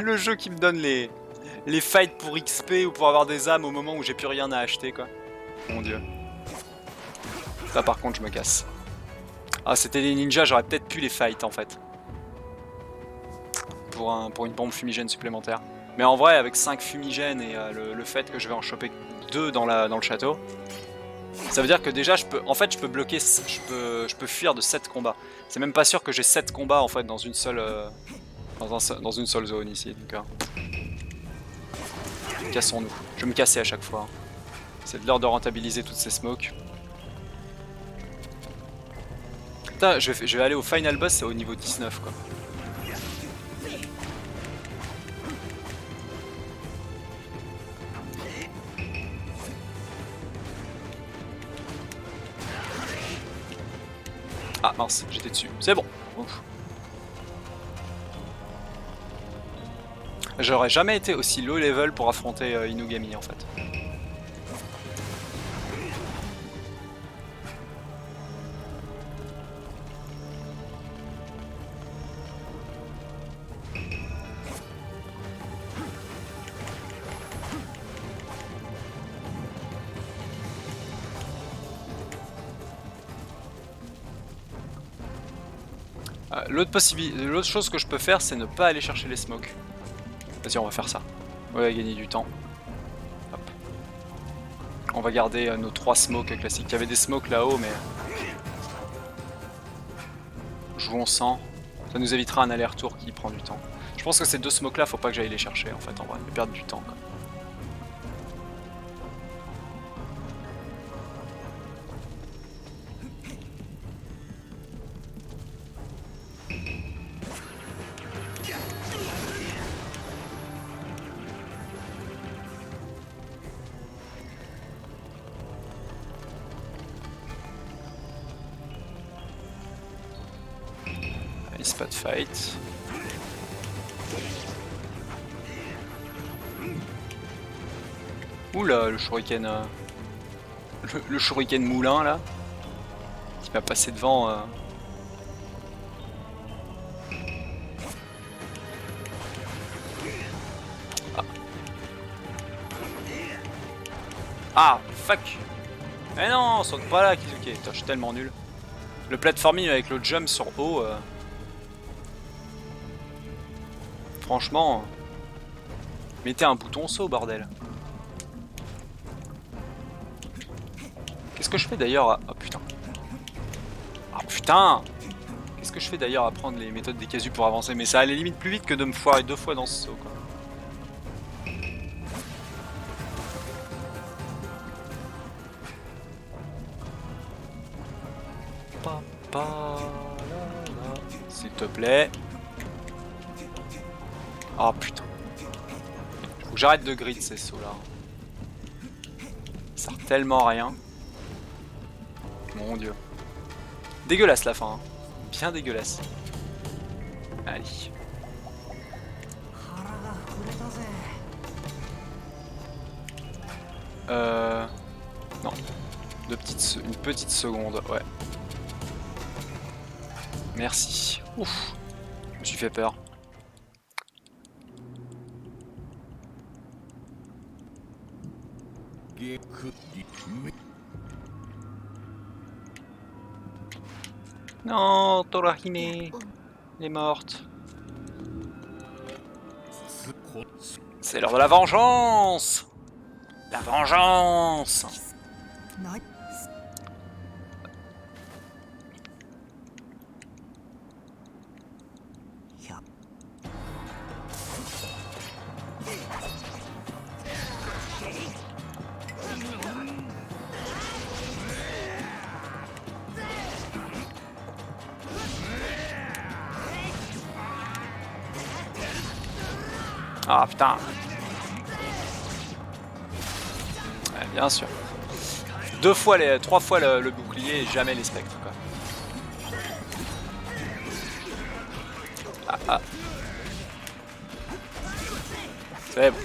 Le jeu qui me donne les fights pour XP ou pour avoir des âmes au moment où j'ai plus rien à acheter, quoi. Mon dieu. Ça par contre je me casse. Ah, c'était des ninjas, j'aurais peut-être pu les fight en fait. Pour une bombe fumigène supplémentaire. Mais en vrai, avec 5 fumigènes et le fait que je vais en choper 2 dans le château, ça veut dire que déjà je peux bloquer, je peux fuir de 7 combats. C'est même pas sûr que j'ai 7 combats en fait dans une seule dans une seule zone ici. Donc cassons-nous. Je vais me casser à chaque fois. C'est de l'heure de rentabiliser toutes ces smokes. Putain, je vais aller au final boss, c'est au niveau 19 quoi. Ah mince, j'étais dessus. C'est bon. Ouf. J'aurais jamais été aussi low level pour affronter Inugami en fait. L'autre chose que je peux faire, c'est ne pas aller chercher les smokes. Vas-y, on va faire ça. On va gagner du temps. Hop. On va garder nos 3 smokes classiques. Il y avait des smokes là-haut, mais... Jouons sans. Ça nous évitera un aller-retour qui prend du temps. Je pense que ces 2 smokes là, faut pas que j'aille les chercher en fait, en vrai. Et perdre du temps, quoi. Spot fight. Oula, le shuriken. Le shuriken moulin là. Qui m'a passé devant. Ah. Ah, fuck. Eh non, saute pas là, Kizuke. Putain, je suis tellement nul. Le platforming avec le jump sur haut. Franchement. Mettez un bouton saut, bordel. Qu'est-ce que je fais d'ailleurs à... Oh putain. Ah putain. Qu'est-ce que je fais d'ailleurs à prendre les méthodes des casus pour avancer? Mais ça allait limite plus vite que de me foirer 2 fois dans ce saut, quoi. S'il te plaît. Oh putain. Faut que j'arrête de grid ces sauts là. Ça sert tellement à rien. Mon dieu. Dégueulasse la fin. Hein. Bien dégueulasse. Allez. Non. Une petite seconde, ouais. Merci. Ouf. Je me suis fait peur. Non, Torahime. Elle est morte. C'est l'heure de la vengeance. La vengeance. Ah putain. Ouais, bien sûr. 3 fois le bouclier et jamais les spectres quoi. Ah ah. C'est bon.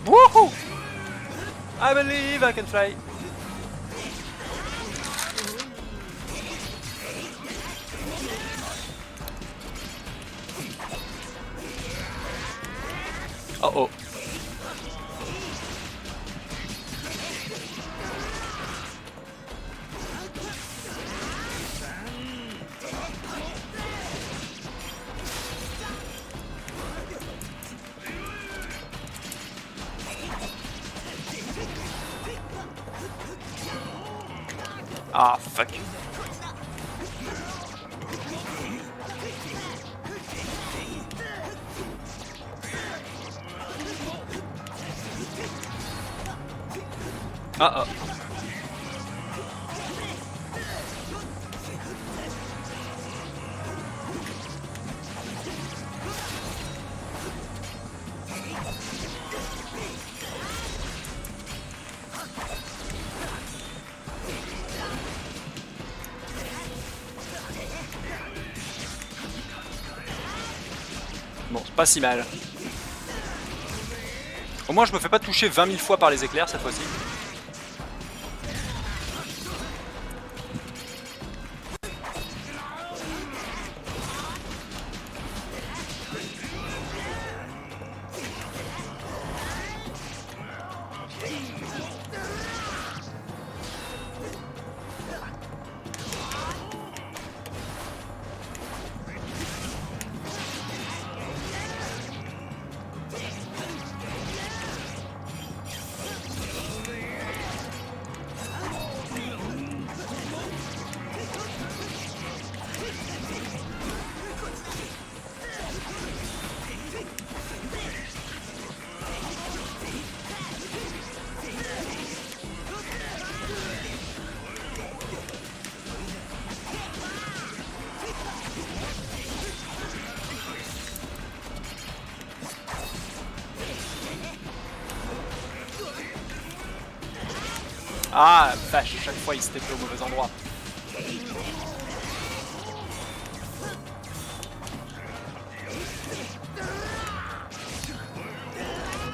Woohoo! I believe I can fly. Oh oh. Ah, fuck. Ah ah. Bon, c'est pas si mal. Au moins, je me fais pas toucher 20 000 fois par les éclairs cette fois-ci. Ah, vache, chaque fois il se TP au mauvais endroit.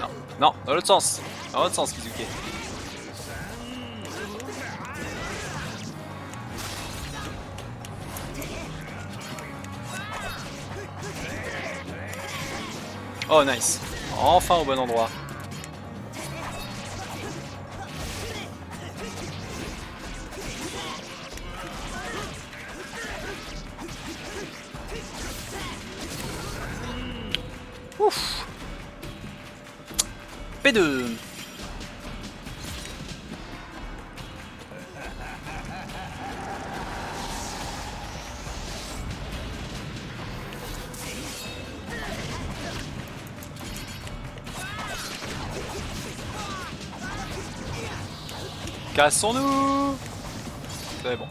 Non, non, dans l'autre sens. Dans l'autre sens, Kizuke. Oh, nice. Enfin au bon endroit. Ouf. P2. Cassons-nous. C'est bon.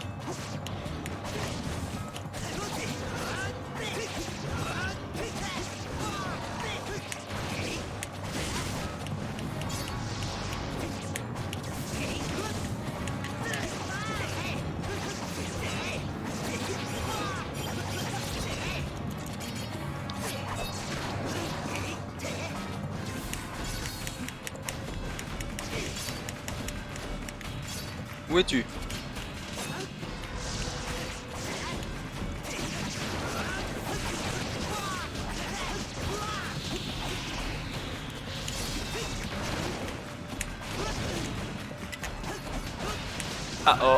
Où es-tu? Ah oh.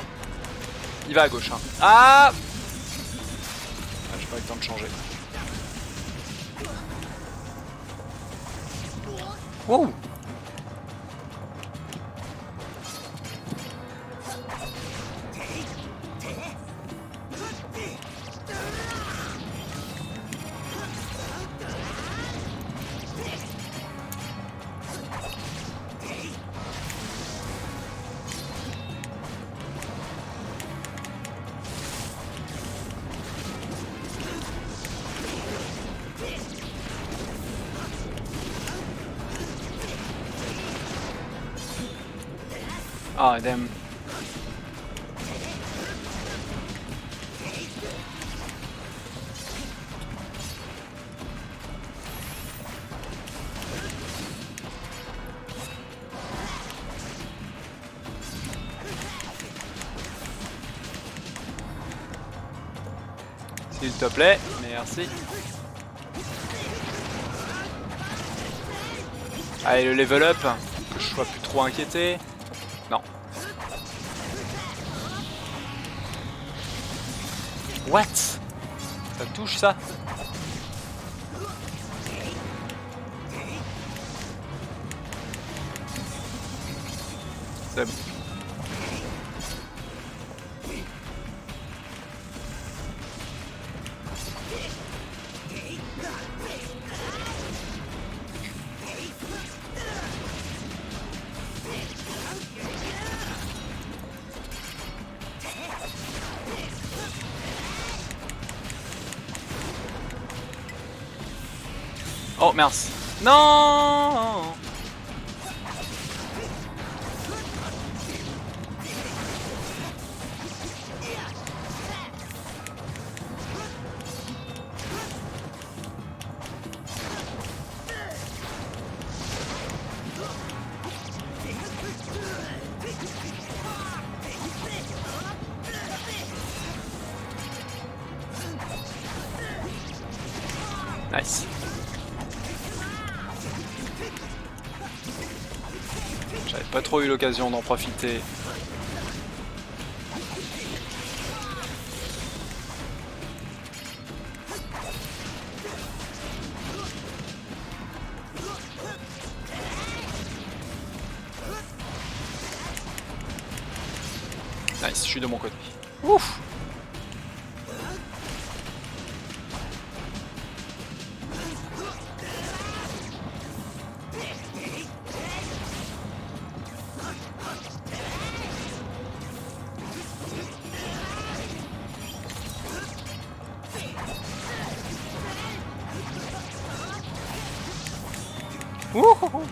Il va à gauche. Hein. Ah, j'ai pas eu le temps de changer. Wow. Ah, damn. S'il te plaît, merci. Allez, le level up, que je sois plus trop inquiété. Non. What? Ça touche ça? C'est bon. Oh, mince. Non! Nice. J'avais pas trop eu l'occasion d'en profiter. Nice, je suis de mon côté. Ouf! Wouhou!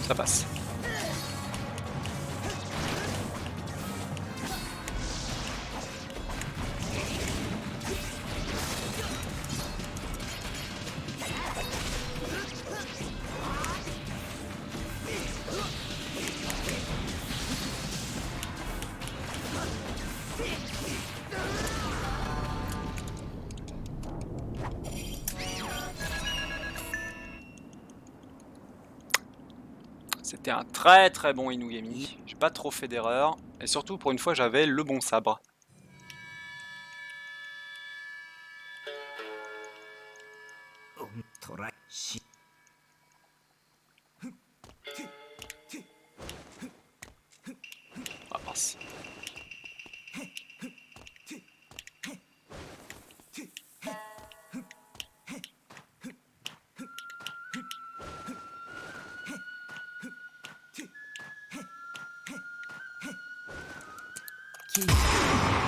Ça passe. C'était un très très bon Inugami. J'ai pas trop fait d'erreur. Et surtout, pour une fois, j'avais le bon sabre. Ah mince.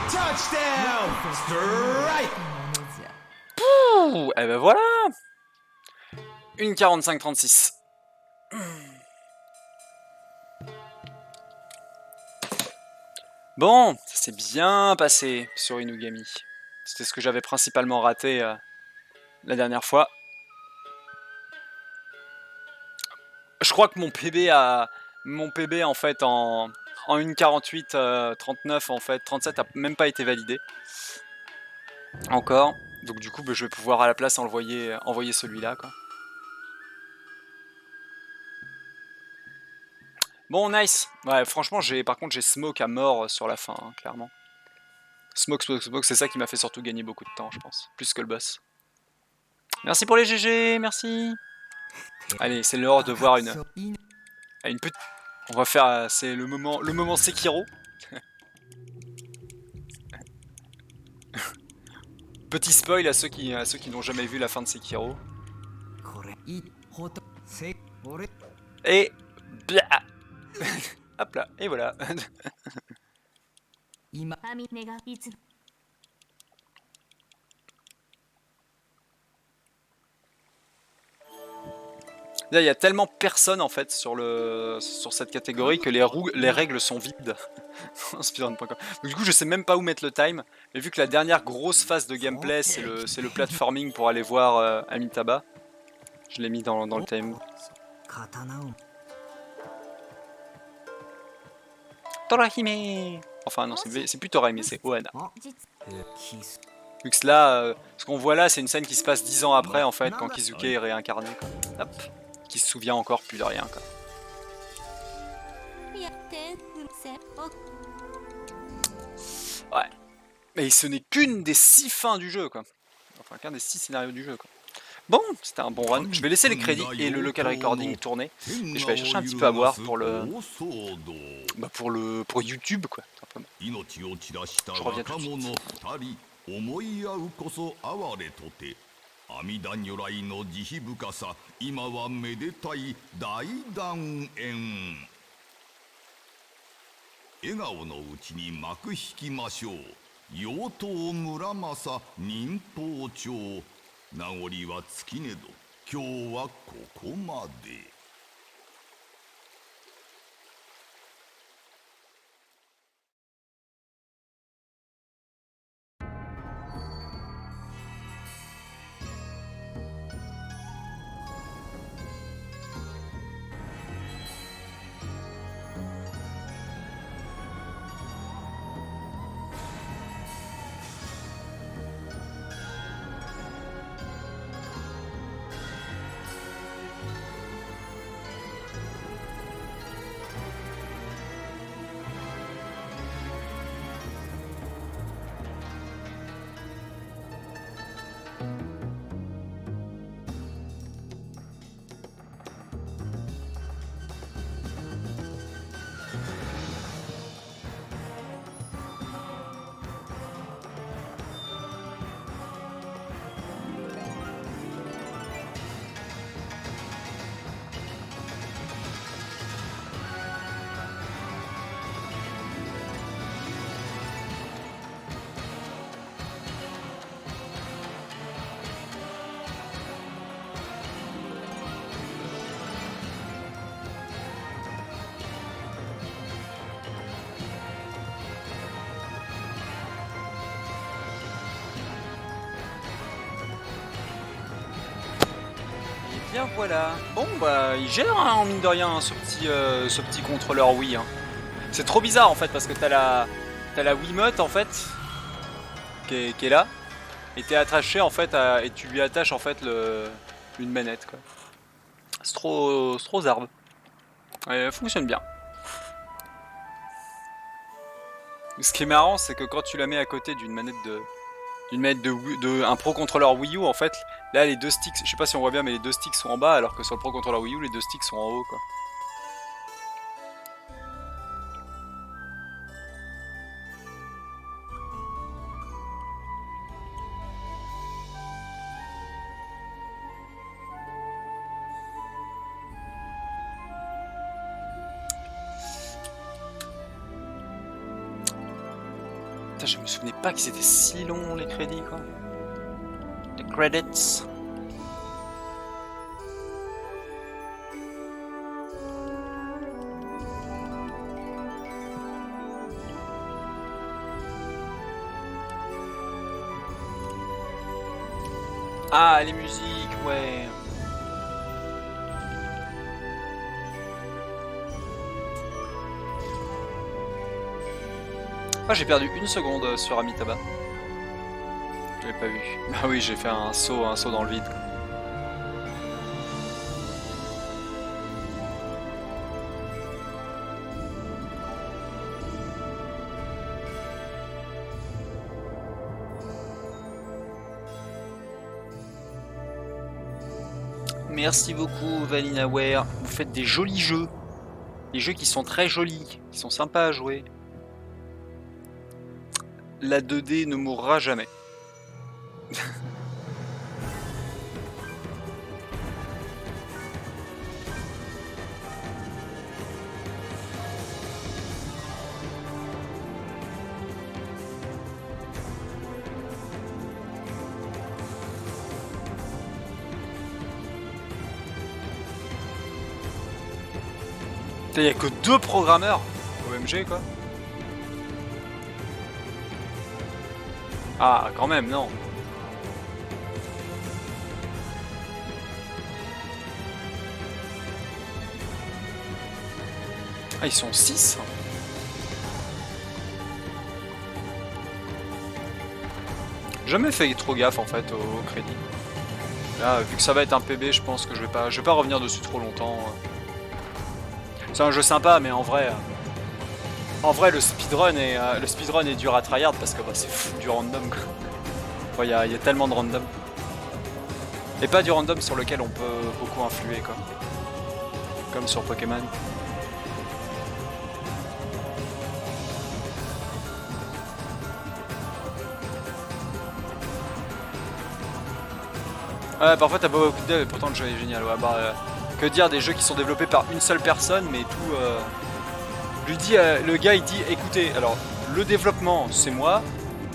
Touchdown! Strike! Ouh, et ben voilà. Une 45-36. Bon, ça s'est bien passé sur Inugami. C'était ce que j'avais principalement raté la dernière fois. Je crois que mon PB en fait en 1,48 39 en fait 37 a même pas été validé encore. Donc du coup bah, je vais pouvoir à la place envoyer celui-là quoi. Bon nice. Ouais franchement par contre j'ai smoke à mort sur la fin hein, clairement. Smoke, c'est ça qui m'a fait surtout gagner beaucoup de temps je pense. Plus que le boss. Merci pour les GG, merci. Allez c'est l'heure de voir une petite... On va faire... c'est le moment Sekiro. Petit spoil à ceux qui n'ont jamais vu la fin de Sekiro. Et... Blah. Hop là, et voilà. 神がいつ Là, il y a tellement personne en fait sur cette catégorie que les règles sont vides. Speedrun.com. Donc, du coup, je sais même pas où mettre le time. Mais vu que la dernière grosse phase de gameplay, c'est le platforming pour aller voir Amitabha, je l'ai mis dans le time. Torahime. Enfin non, c'est plus Torahime, c'est Ohana. 実 Vu que là, ce qu'on voit là, c'est une scène qui se passe 10 ans après en fait, quand Kizuke est réincarné. Quoi. Hop. Qui se souvient encore plus de rien. Quoi. やってせお Ouais. Mais ce n'est qu'une des 6 fins du jeu, quoi. Enfin, qu'un des 6 scénarios du jeu, quoi. Bon, c'était un bon run. Je vais laisser les crédits et le local recording tourner. Et je vais aller chercher un petit peu à boire pour pour YouTube, quoi. Simplement. Je reviens tout de suite. 思い合うこそ哀れとて阿弥陀如来の慈悲深さ今はめでたい大団円笑顔のうちに幕引きましょう妖刀村正忍法帳名残は尽きねど今日はここまで。bien voilà. Bon bah il gère hein, en mine de rien hein, ce petit contrôleur Wii. Hein. C'est trop bizarre en fait parce que t'as la Wiimote en fait qui est là et t'es attaché en fait et tu lui attaches en fait une manette quoi. C'est trop zarbe. Elle fonctionne bien. Ce qui est marrant c'est que quand tu la mets à côté d'une manette de un Pro Controller Wii U en fait, là les deux sticks, je sais pas si on voit bien mais les deux sticks sont en bas alors que sur le Pro Controller Wii U les deux sticks sont en haut quoi. Putain, je me souvenais pas qu'ils étaient si longs les crédits quoi. Les credits. Ah, les musiques, ouais. Ah, j'ai perdu une seconde sur Amitabha. Je l'ai pas vu. Bah oui, j'ai fait un saut dans le vide. Quoi. Merci beaucoup Valinaware, vous faites des jolis jeux. Des jeux qui sont très jolis, qui sont sympas à jouer. La 2D ne mourra jamais. Il n'y a que 2 programmeurs OMG quoi. Ah quand même non. Ah ils sont 6. J'ai jamais fait trop gaffe en fait au crédit. Là vu que ça va être un PB je pense que je vais pas revenir dessus trop longtemps. C'est un jeu sympa mais en vrai le speedrun est dur à tryhard parce que bah, c'est fou du random quoi. Il y a tellement de random. Et pas du random sur lequel on peut beaucoup influer quoi. Comme sur Pokémon. Ouais parfois t'as beaucoup de dev et pourtant le jeu est génial. Ouais, bah, que dire des jeux qui sont développés par une seule personne mais tout... le gars il dit écoutez alors le développement c'est moi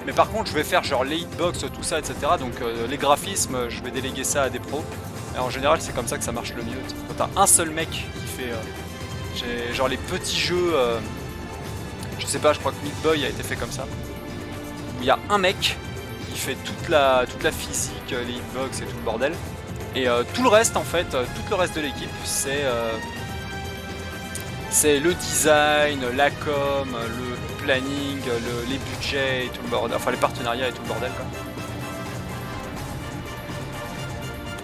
mais par contre je vais faire genre les hitbox tout ça etc donc les graphismes je vais déléguer ça à des pros et en général c'est comme ça que ça marche le mieux quand t'as un seul mec qui fait genre les petits jeux je sais pas je crois que Meat Boy a été fait comme ça où il y a un mec qui fait toute la physique les hitbox et tout le bordel et tout le reste en fait tout le reste de l'équipe c'est le design, la com, le planning, les budgets et tout le bordel, enfin les partenariats et tout le bordel quoi.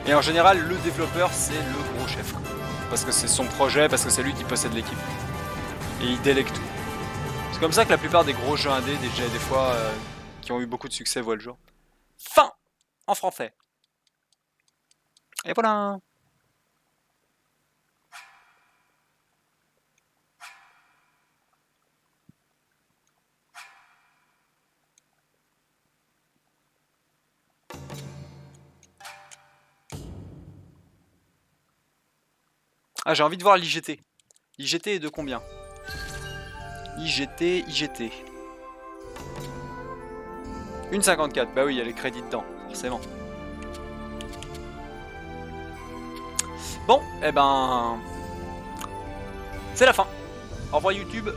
Et en général le développeur c'est le gros chef quoi. Parce que c'est son projet, parce que c'est lui qui possède l'équipe. Et il délègue tout. C'est comme ça que la plupart des gros jeux indés, des fois qui ont eu beaucoup de succès voient le jour. Fin en français. Et voilà. Ah, j'ai envie de voir l'IGT. L'IGT est de combien? IGT. 1,54. Bah oui, il y a les crédits dedans, forcément. Bon, eh ben... c'est la fin. Au revoir YouTube.